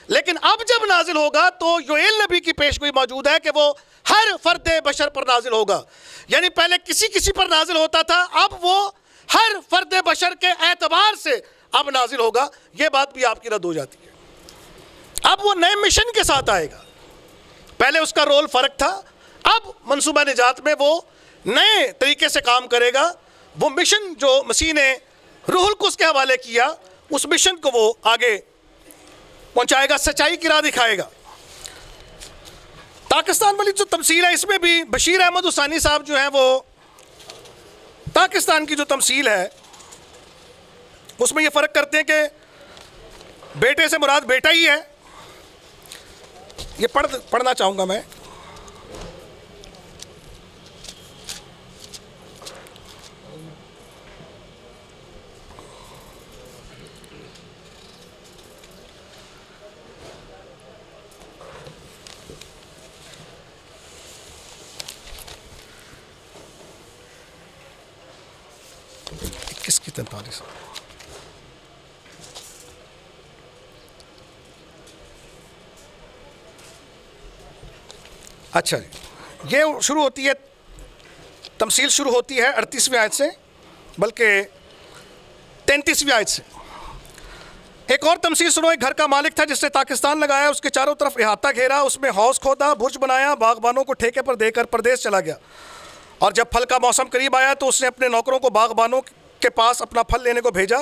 لیکن اب جب نازل ہوگا تو یوئیل نبی کی پیشگوئی موجود ہے کہ وہ ہر فرد بشر پر نازل ہوگا. یعنی پہلے کسی پر نازل ہوتا تھا, اب وہ ہر فرد بشر کے اعتبار سے اب نازل ہوگا. یہ بات بھی آپ کی رد ہو جاتی ہے. اب وہ نئے مشن کے ساتھ آئے گا. پہلے اس کا رول فرق تھا, اب منصوبہ نجات میں وہ نئے طریقے سے کام کرے گا. وہ مشن جو مسیح نے روح القدس کے حوالے کیا, اس مشن کو وہ آگے پہنچائے گا, سچائی کی راہ دکھائے گا. پاکستان والی جو تمثیل ہے اس میں بھی بشیر احمد حسانی صاحب جو ہیں وہ پاکستان کی جو تمثیل ہے اس میں یہ فرق کرتے ہیں کہ بیٹے سے مراد بیٹا ہی ہے. یہ پڑھنا چاہوں گا میں. کس کی 43 اچھا جی, یہ شروع ہوتی ہے تمثیل شروع ہوتی ہے 38ویں آیت سے, بلکہ 33ویں آیت سے. ایک اور تمثیل سنو. ایک گھر کا مالک تھا جس نے پاکستان لگایا, اس کے چاروں طرف احاطہ گھیرا, اس میں حوض کھودا, برج بنایا, باغبانوں کو ٹھیکے پر دے کر پردیس چلا گیا. اور جب پھل کا موسم قریب آیا تو اس نے اپنے نوکروں کو باغبانوں کے پاس اپنا پھل لینے کو بھیجا,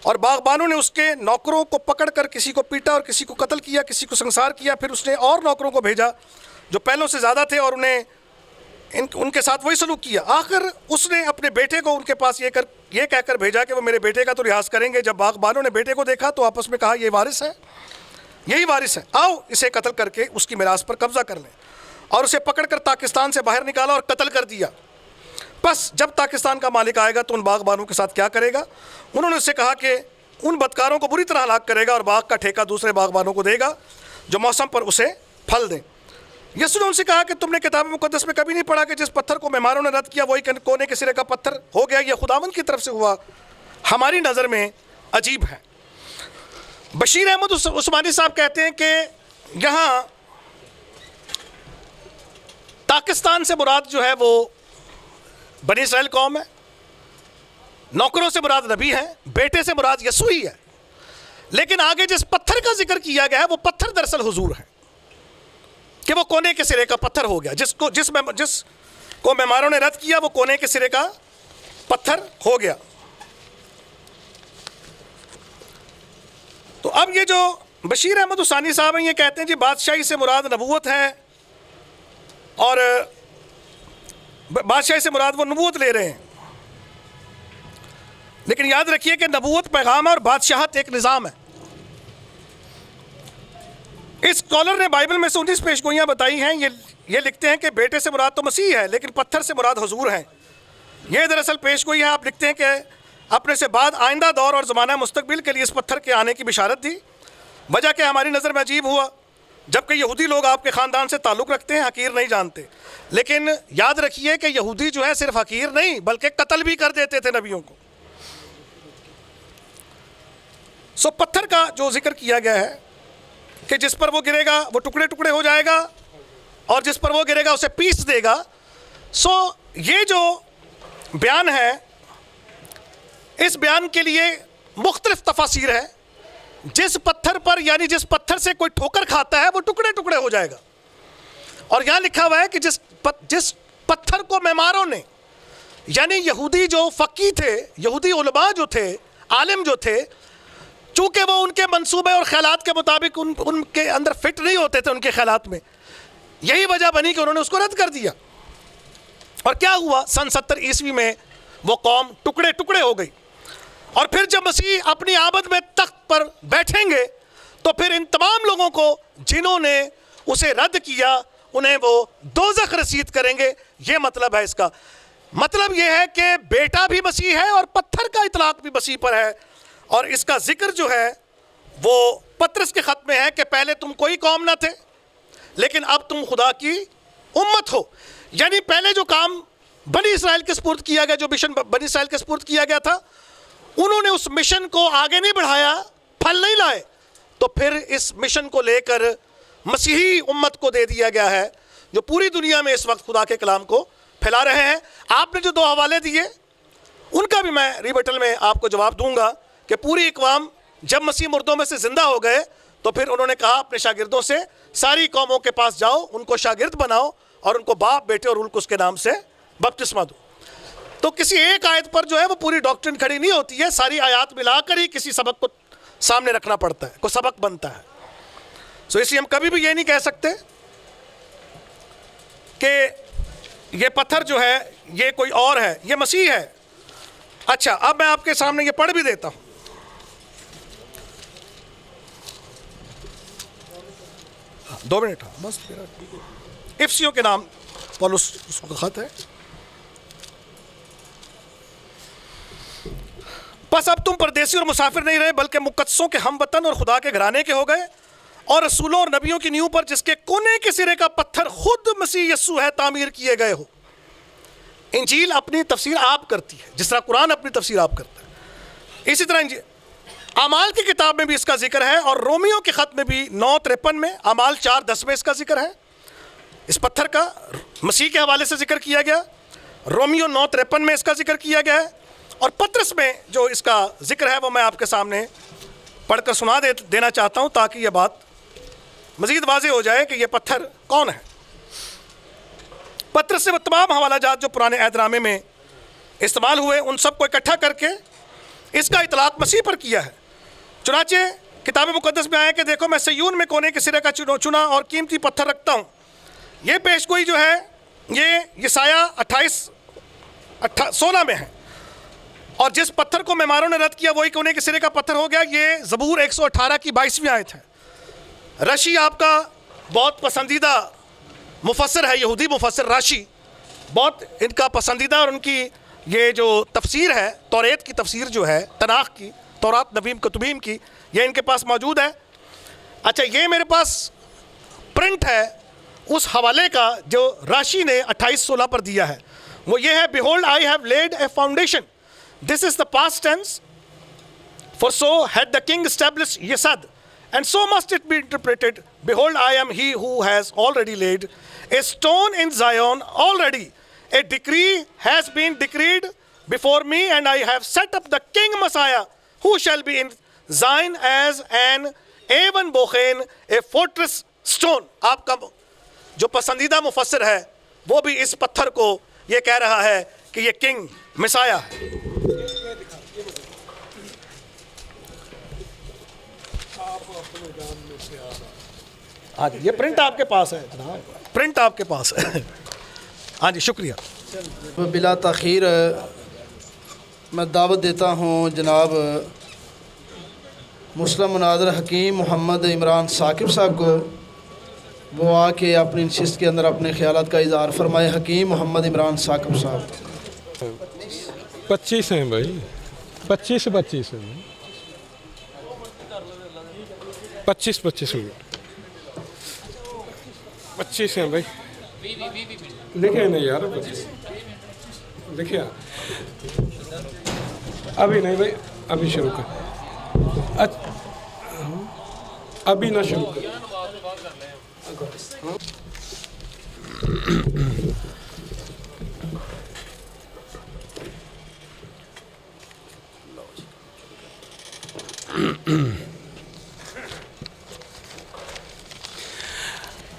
اور باغبانوں نے اس کے نوکروں کو پکڑ کر کسی کو پیٹا اور کسی کو قتل کیا, کسی کو سنسار کیا. پھر اس نے اور نوکروں کو بھیجا جو پہلوں سے زیادہ تھے اور انہیں ان کے ساتھ وہی سلوک کیا. آخر اس نے اپنے بیٹے کو ان کے پاس یہ کہہ کر بھیجا کہ وہ میرے بیٹے کا تو لحاظ کریں گے. جب باغبانوں نے بیٹے کو دیکھا تو آپس میں کہا یہ وارث ہے, یہی وارث ہے, آؤ اسے قتل کر کے اس کی میراث پر قبضہ کر لیں. اور اسے پکڑ کر پاکستان سے باہر نکالا اور قتل کر دیا. بس جب پاکستان کا مالک آئے گا تو ان باغبانوں کے ساتھ کیا کرے گا؟ انہوں نے اس سے کہا کہ ان بدکاروں کو بری طرح ہلاک کرے گا اور باغ کا ٹھیکہ دوسرے باغبانوں کو دے گا جو موسم پر اسے پھل دیں. یسوع نے ان سے کہا کہ تم نے کتاب مقدس میں کبھی نہیں پڑھا کہ جس پتھر کو معماروں نے رد کیا وہی کونے کے سرے کا پتھر ہو گیا؟ یہ خداوند کی طرف سے ہوا, ہماری نظر میں عجیب ہے. بشیر احمد عثمانی صاحب کہتے ہیں کہ یہاں پاکستان سے مراد جو ہے وہ بنی اسرائیل قوم ہے, نوکروں سے مراد نبی ہیں, بیٹے سے مراد یسوع ہی ہے. لیکن آگے جس پتھر کا ذکر کیا گیا ہے وہ پتھر دراصل حضور ہے کہ وہ کونے کے سرے کا پتھر ہو گیا. جس کو معماروں نے رد کیا وہ کونے کے سرے کا پتھر ہو گیا. تو اب یہ جو بشیر احمد عثمانی صاحب ہیں یہ کہتے ہیں جی بادشاہی سے مراد نبوت ہے, اور بادشاہی سے مراد وہ نبوت لے رہے ہیں. لیکن یاد رکھیے کہ نبوت پیغام ہے اور بادشاہت ایک نظام ہے. اس اسکالر نے بائبل میں سے 19 پیش گوئیاں بتائی ہیں. یہ لکھتے ہیں کہ بیٹے سے مراد تو مسیح ہے لیکن پتھر سے مراد حضور ہیں. یہ دراصل پیش گوئی ہے. آپ لکھتے ہیں کہ اپنے سے بعد آئندہ دور اور زمانہ مستقبل کے لیے اس پتھر کے آنے کی بشارت دی. وجہ کہ ہماری نظر میں عجیب ہوا جبکہ یہودی لوگ آپ کے خاندان سے تعلق رکھتے ہیں, حقیر نہیں جانتے. لیکن یاد رکھیے کہ یہودی جو ہے صرف حقیر نہیں بلکہ قتل بھی کر دیتے تھے نبیوں کو. سو پتھر کا جو ذکر کیا گیا ہے کہ جس پر وہ گرے گا وہ ٹکڑے ٹکڑے ہو جائے گا اور جس پر وہ گرے گا اسے پیس دے گا. سو یہ جو بیان ہے اس بیان کے لیے مختلف تفاسیر ہے. جس پتھر پر یعنی جس پتھر سے کوئی ٹھوکر کھاتا ہے وہ ٹکڑے ٹکڑے ہو جائے گا. اور یہاں لکھا ہوا ہے کہ جس پتھر کو معماروں نے یعنی یہودی جو فقی تھے, یہودی علماء جو تھے, عالم جو تھے, چونکہ وہ ان کے منصوبے اور خیالات کے مطابق ان کے اندر فٹ نہیں ہوتے تھے ان کے خیالات میں, یہی وجہ بنی کہ انہوں نے اس کو رد کر دیا. اور کیا ہوا؟ سن 70 عیسوی میں وہ قوم ٹکڑے ٹکڑے ہو گئی. اور پھر جب مسیح اپنی آمد میں تخت پر بیٹھیں گے تو پھر ان تمام لوگوں کو جنہوں نے اسے رد کیا انہیں وہ دوزخ رسید کریں گے. یہ مطلب ہے اس کا. مطلب یہ ہے کہ بیٹا بھی مسیح ہے اور پتھر کا اطلاق بھی مسیح پر ہے. اور اس کا ذکر جو ہے وہ پطرس کے خط میں ہے کہ پہلے تم کوئی قوم نہ تھے لیکن اب تم خدا کی امت ہو. یعنی پہلے جو کام بنی اسرائیل کے سپرد کیا گیا, جو مشن بنی اسرائیل کے سپرد کیا گیا تھا, انہوں نے اس مشن کو آگے نہیں بڑھایا, پھل نہیں لائے. تو پھر اس مشن کو لے کر مسیحی امت کو دے دیا گیا ہے جو پوری دنیا میں اس وقت خدا کے کلام کو پھیلا رہے ہیں. آپ نے جو 2 حوالے دیے ان کا بھی میں ریبٹل میں آپ کو جواب دوں گا کہ پوری اقوام جب مسیح مردوں میں سے زندہ ہو گئے تو پھر انہوں نے کہا اپنے شاگردوں سے ساری قوموں کے پاس جاؤ, ان کو شاگرد بناؤ اور ان کو باپ بیٹے اور روح القدس کے نام سے بپتسمہ دو. تو کسی ایک آیت پر جو ہے وہ پوری ڈاکٹرن کھڑی نہیں ہوتی ہے, ساری آیات ملا کر ہی کسی سبق کو سامنے رکھنا پڑتا ہے, کوئی سبق بنتا ہے. سو اس لیے ہم کبھی بھی یہ نہیں کہہ سکتے کہ یہ پتھر جو ہے یہ کوئی اور ہے, یہ مسیح ہے. اچھا اب میں آپ کے سامنے یہ پڑھ بھی دیتا ہوں. دو منٹ بس. افسیوں کے نام پولس اس کا خط ہے. بس اب تم پردیسی اور مسافر نہیں رہے بلکہ مقدسوں کے ہم وطن اور خدا کے گھرانے کے ہو گئے اور رسولوں اور نبیوں کی نیو پر جس کے کونے کے سرے کا پتھر خود مسیح یسوع ہے تعمیر کیے گئے ہو. انجیل اپنی تفسیر آپ کرتی ہے جس طرح قرآن اپنی تفسیر آپ کرتا ہے. اسی طرح اعمال کی کتاب میں بھی اس کا ذکر ہے اور رومیوں کے خط میں بھی 9:53 میں, اعمال 4:10 میں اس کا ذکر ہے. اس پتھر کا مسیح کے حوالے سے ذکر کیا گیا. رومیو 9:53 میں اس کا ذکر کیا گیا ہے. اور پطرس میں جو اس کا ذکر ہے وہ میں آپ کے سامنے پڑھ کر سنا دینا چاہتا ہوں تاکہ یہ بات مزید واضح ہو جائے کہ یہ پتھر کون ہے. پطرس سے وہ تمام حوالہ جات جو پرانے عہد نامے میں استعمال ہوئے ان سب کو اکٹھا کر کے اس کا اطلاق مسیح پر کیا ہے. چنانچہ کتاب مقدس میں آیا کہ دیکھو میں سیون میں کونے کے سرے کا چنا اور قیمتی پتھر رکھتا ہوں. یہ پیش گوئی جو ہے یہ یسایہ 16 میں ہے، اور جس پتھر کو معماروں نے رد کیا وہی کونے کے سرے کا پتھر ہو گیا. یہ زبور 118 کی 22ویں آیت ہے. رشی آپ کا بہت پسندیدہ مفسر ہے، یہودی مفسر راشی، بہت ان کا پسندیدہ، اور ان کی یہ جو تفسیر ہے توریت کی تفسیر جو ہے، تناخ کی، تورات نبیم کتبیم کی، یہ ان کے پاس موجود ہے. اچھا، یہ میرے پاس پرنٹ ہے اس حوالے کا جو راشی نے 28:16 پر دیا ہے. وہ یہ ہے: Behold, I have laid a foundation. This is the past tense. For so had the king established Yesod, and so must it be interpreted. Behold, I am he who has already laid a stone in Zion already. A decree has been decreed before me, and I have set up the king Messiah, who shall be in Zion as an Aven Bochen, a fortress stone. آپ کا جو پسندیدہ مفسر ہے وہ بھی اس پتھر کو یہ کہہ رہا ہے کہ یہ کنگ مسایہ ہے. ہاں جی، یہ پرنٹ آپ کے پاس ہے، پرنٹ آپ کے پاس ہے. ہاں جی، شکریہ.
بلا تاخیر میں دعوت دیتا ہوں جناب مسلم مناظر حکیم محمد عمران ثاقب صاحب کو، وہ آ کے اپنی نشست کے اندر اپنے خیالات کا اظہار فرمائے. حکیم محمد عمران ثاقب صاحب.
25 ہیں بھائی، 25 ہیں 25 ہیں 25 ہیں بھائی. لکھے نہیں یار، 25 لکھے. ابھی نہیں بھائی، ابھی شروع کر، ابھی نہ شروع کر.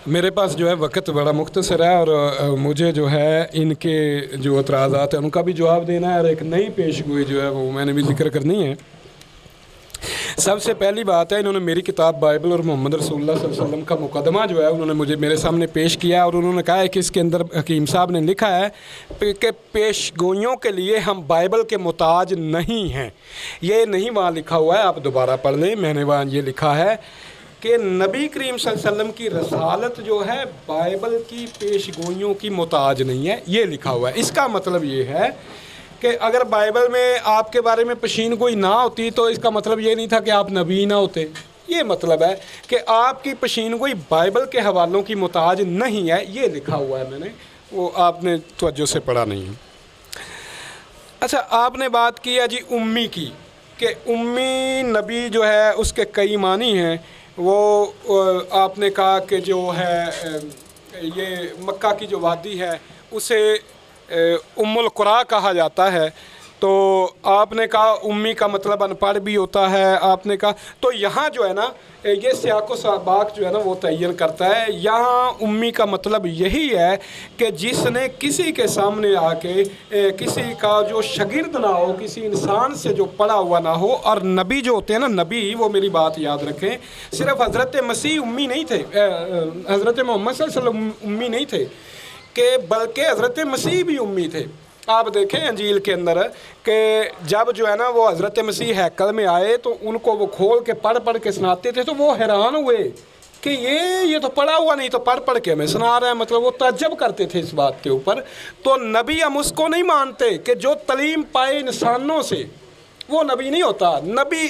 میرے پاس جو ہے وقت بڑا مختصر ہے، اور مجھے جو ہے ان کے جو اعتراضات ہیں ان کا بھی جواب دینا ہے، اور ایک نئی پیش گوئی جو ہے وہ میں نے بھی ذکر کرنی ہے. سب سے پہلی بات ہے، انہوں نے میری کتاب بائبل اور محمد رسول اللہ صلی اللہ علیہ وسلم کا مقدمہ جو ہے انہوں نے مجھے میرے سامنے پیش کیا ہے، اور انہوں نے کہا ہے کہ اس کے اندر حکیم صاحب نے لکھا ہے کہ پیش گوئیوں کے لیے ہم بائبل کے محتاج نہیں ہیں. یہ نہیں وہاں لکھا ہوا ہے، آپ دوبارہ پڑھ لیں. میں نے وہاں یہ لکھا ہے کہ نبی کریم صلی اللہ علیہ وسلم کی رسالت جو ہے بائبل کی پیش گوئیوں کی محتاج نہیں ہے، یہ لکھا ہوا ہے. اس کا مطلب یہ ہے کہ اگر بائبل میں آپ کے بارے میں پیشین گوئی نہ ہوتی تو اس کا مطلب یہ نہیں تھا کہ آپ نبی نہ ہوتے. یہ مطلب ہے کہ آپ کی پیشین گوئی بائبل کے حوالوں کی محتاج نہیں ہے، یہ لکھا ہوا ہے. میں نے وہ آپ نے توجہ سے پڑھا نہیں ہے. اچھا، آپ نے بات کی ہے جی امی کی، کہ امی نبی جو ہے اس کے کئی معنی ہیں. وہ آپ نے کہا کہ جو ہے یہ مکہ کی جو وادی ہے اسے ام القریٰ کہا جاتا ہے. تو آپ نے کہا امی کا مطلب ان پڑھ بھی ہوتا ہے. آپ نے کہا تو یہاں جو ہے نا یہ سیاق و سباق جو ہے نا وہ تعین کرتا ہے. یہاں امی کا مطلب یہی ہے کہ جس نے کسی کے سامنے آ کے کسی کا جو شاگرد نہ ہو، کسی انسان سے جو پڑھا ہوا نہ ہو. اور نبی جو ہوتے ہیں نا، نبی، وہ میری بات یاد رکھیں، صرف حضرت مسیح امی نہیں تھے، حضرت محمد صلی اللہ علیہ وسلم امی نہیں تھے، کہ بلکہ حضرت مسیح بھی امی تھے. آپ دیکھیں انجیل کے اندر کہ جب جو ہے نا وہ حضرت مسیح ہیکل میں آئے تو ان کو وہ کھول کے پڑھ کے سناتے تھے، تو وہ حیران ہوئے کہ یہ تو پڑھا ہوا نہیں، تو پڑھ کے ہمیں سنا رہا ہے. مطلب وہ تعجب کرتے تھے اس بات کے اوپر. تو نبی ہم اس کو نہیں مانتے کہ جو تعلیم پائے انسانوں سے وہ نبی نہیں ہوتا. نبی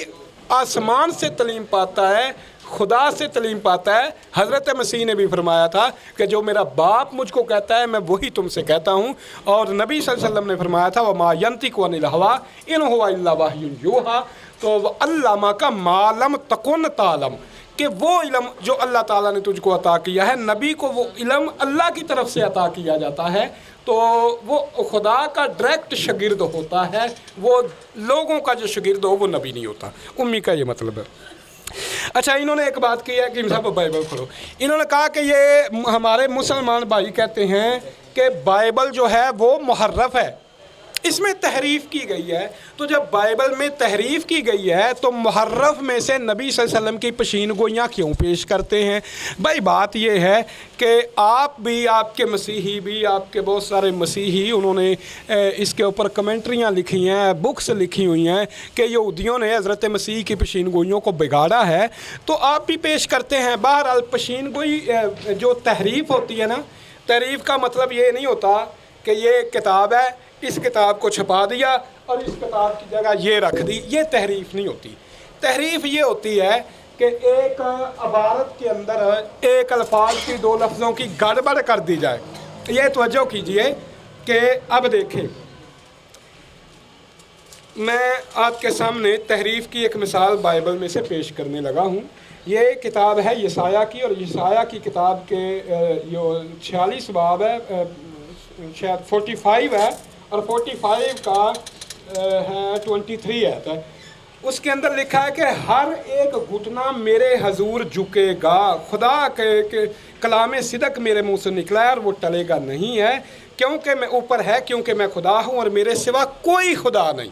آسمان سے تعلیم پاتا ہے، خدا سے تعلیم پاتا ہے. حضرت مسیح نے بھی فرمایا تھا کہ جو میرا باپ مجھ کو کہتا ہے میں وہی تم سے کہتا ہوں. اور نبی صلی اللہ علیہ وسلم نے فرمایا تھا وَمَا يَنْطِقُ عَنِ الْهَوَىٰ إِنْ هُوَ إِلَّا وَحْيٌ يُوحَىٰ. تو علامہ کا ما لم تکن تعلم، کہ وہ علم جو اللہ تعالیٰ نے تجھ کو عطا کیا ہے، نبی کو وہ علم اللہ کی طرف سے عطا کیا جاتا ہے. تو وہ خدا کا ڈائریکٹ شاگرد ہوتا ہے، وہ لوگوں کا جو شاگرد ہو وہ نبی نہیں ہوتا. امی کا یہ مطلب ہے. اچھا، انہوں نے ایک بات کی ہے کہ صاحب بائبل پڑھو. انہوں نے کہا کہ یہ ہمارے مسلمان بھائی کہتے ہیں کہ بائبل جو ہے وہ محرف ہے. اس میں تحریف کی گئی ہے. تو جب بائبل میں تحریف کی گئی ہے تو محرف میں سے نبی صلی اللہ علیہ وسلم کی پیشین گوئیاں کیوں پیش کرتے ہیں؟ بھائی بات یہ ہے کہ آپ بھی، آپ کے مسیحی بھی، آپ کے بہت سارے مسیحی انہوں نے اس کے اوپر کمنٹریاں لکھی ہیں، بکس لکھی ہوئی ہیں کہ یہودیوں نے حضرت مسیح کی پیشین گوئیوں کو بگاڑا ہے، تو آپ بھی پیش کرتے ہیں. بہرحال پیشین گوئی جو تحریف ہوتی ہے نا، تحریف کا مطلب یہ نہیں ہوتا کہ یہ کتاب ہے، اس کتاب کو چھپا دیا اور اس کتاب کی جگہ یہ رکھ دی. یہ تحریف نہیں ہوتی. تحریف یہ ہوتی ہے کہ ایک عبارت کے اندر ایک الفاظ کی، دو لفظوں کی گڑبڑ کر دی جائے. یہ توجہ کیجئے کہ اب دیکھیں، میں آپ کے سامنے تحریف کی ایک مثال بائبل میں سے پیش کرنے لگا ہوں. یہ کتاب ہے یسایہ کی، اور یسایہ کی کتاب کے جو 46 باب ہے، شاید 45 ہے، اور 45 کا ہے 23 ہے. اس کے اندر لکھا ہے کہ ہر ایک گھٹنا میرے حضور جھکے گا. خدا کے کلام صدق میرے منہ سے نکلا ہے اور وہ ٹلے گا نہیں ہے، کیونکہ میں اوپر ہے، کیونکہ میں خدا ہوں اور میرے سوا کوئی خدا نہیں.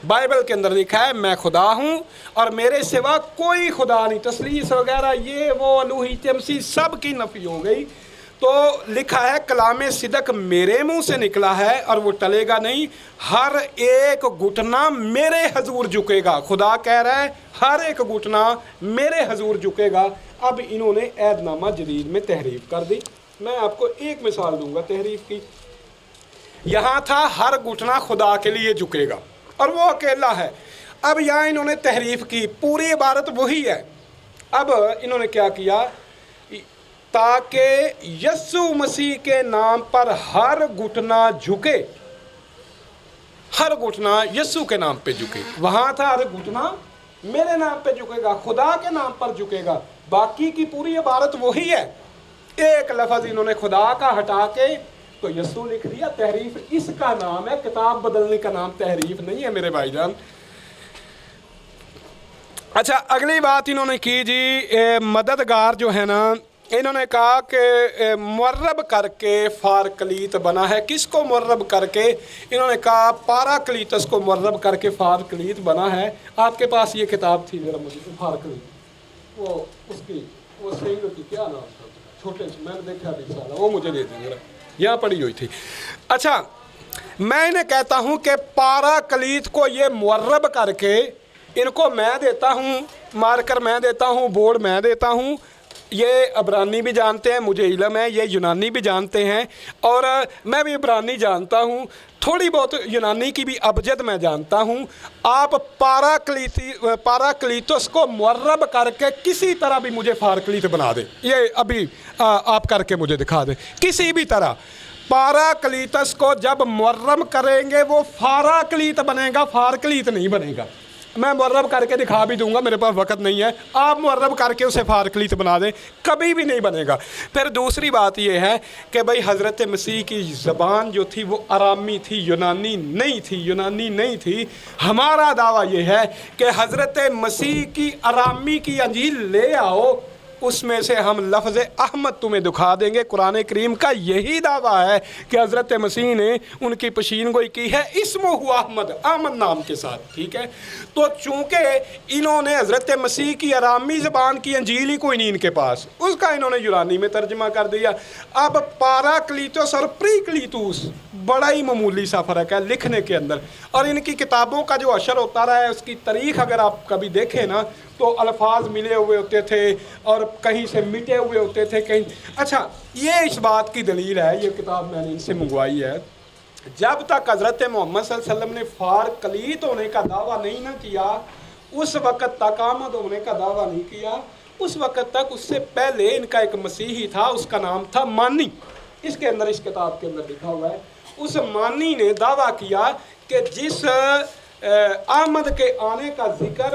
بائبل کے اندر لکھا ہے میں خدا ہوں اور میرے سوا کوئی خدا نہیں. تثلیث وغیرہ یہ وہ الوہیت مسیح سب کی نفی ہو گئی. تو لکھا ہے کلام صدق میرے منہ سے نکلا ہے اور وہ ٹلے گا نہیں. ہر ایک گھٹنا میرے حضور جھکے گا. خدا کہہ رہا ہے ہر ایک گھٹنا میرے حضور جھکے گا. اب انہوں نے عہد نامہ جدید میں تحریف کر دی. میں آپ کو ایک مثال دوں گا تحریف کی. یہاں تھا ہر گھٹنا خدا کے لیے جھکے گا اور وہ اکیلا ہے. اب یہاں انہوں نے تحریف کی، پوری عبارت وہی ہے. اب انہوں نے کیا کیا؟ تاکہ یسوع مسیح کے نام پر ہر گھٹنا جھکے. ہر گھٹنا یسوع کے نام پہ جھکے. وہاں تھا ہر گھٹنا میرے نام پہ جھکے گا، خدا کے نام پر جھکے گا. باقی کی پوری عبارت وہی ہے. ایک لفظ انہوں نے خدا کا ہٹا کے تو یسوع لکھ دیا. تحریف اس کا نام ہے، کتاب بدلنے کا نام تحریف نہیں ہے میرے بھائی جان. اچھا اگلی بات انہوں نے کی جی، مددگار جو ہے نا، انہوں نے کہا کہ مرب کر کے فارکلیت بنا ہے. کس کو مرب کر کے؟ انہوں نے کہا پاراکلیتس کو مرب کر کے فارکلیت بنا ہے. آپ کے پاس یہ کتاب تھی ذرا مجھے فارکلیت، وہ اس کی وہ سنگ کی کیا نام تھا، چھوٹے سے میں نے دیکھا بھی سارا، وہ مجھے دے دیں ذرا، یہاں پڑی ہوئی تھی. اچھا میں انہیں کہتا ہوں کہ پاراکلیت کو یہ مرب کر کے، ان کو میں دیتا ہوں مارکر، میں دیتا ہوں بورڈ، میں دیتا ہوں. یہ عبرانی بھی جانتے ہیں، مجھے علم ہے، یہ یونانی بھی جانتے ہیں اور میں بھی عبرانی جانتا ہوں، تھوڑی بہت یونانی کی بھی ابجد میں جانتا ہوں. آپ پاراکلیتس کو مرب کر کے کسی طرح بھی مجھے فارکلیت بنا دیں. یہ ابھی آپ کر کے مجھے دکھا دیں کسی بھی طرح. پاراکلیتس کو جب مرب کریں گے وہ فاراکلیت بنے گا، فارکلیت نہیں بنے گا. میں مرب کر کے دکھا بھی دوں گا، میرے پاس وقت نہیں ہے. آپ مرب کر کے اسے فارکلیت بنا دیں، کبھی بھی نہیں بنے گا. پھر دوسری بات یہ ہے کہ بھائی حضرت مسیح کی زبان جو تھی وہ آرامی تھی، یونانی نہیں تھی. ہمارا دعویٰ یہ ہے کہ حضرت مسیح کی آرامی کی انجیل لے آؤ، اس میں سے ہم لفظ احمد تمہیں دکھا دیں گے. قرآن کریم کا یہی دعویٰ ہے کہ حضرت مسیح نے ان کی پیشین گوئی کی ہے اسمہ ہوا احمد، احمد نام کے ساتھ. ٹھیک ہے، تو چونکہ انہوں نے حضرت مسیح کی آرامی زبان کی انجیل ہی کوئی نہیں ان کے پاس، اس کا انہوں نے یونانی میں ترجمہ کر دیا. اب پاراکلیتوس اور پریکلیتوس بڑا ہی معمولی سا فرق ہے لکھنے کے اندر. اور ان کی کتابوں کا جو اشر ہوتا رہا ہے، اس کی تاریخ اگر آپ کبھی دیکھیں نا تو الفاظ ملے ہوئے ہوتے تھے اور کہیں سے مٹے ہوئے ہوتے تھے کہیں. اچھا یہ اس بات کی دلیل ہے، یہ کتاب میں نے ان سے منگوائی ہے، جب تک حضرت محمد صلی اللہ علیہ وسلم نے فارکلیت ہونے کا دعویٰ نہیں نہ کیا، اس وقت تک آمد ہونے کا دعویٰ نہیں کیا، اس وقت تک اس سے پہلے ان کا ایک مسیحی تھا، اس کا نام تھا مانی. اس کے اندر اس کتاب کے اندر لکھا ہوا ہے. اس مانی نے دعویٰ کیا کہ جس احمد کے آنے کا ذکر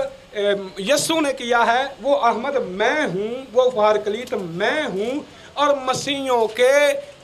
یسوع نے کیا ہے وہ احمد میں ہوں، وہ فارکلیت میں ہوں، اور مسیحوں کے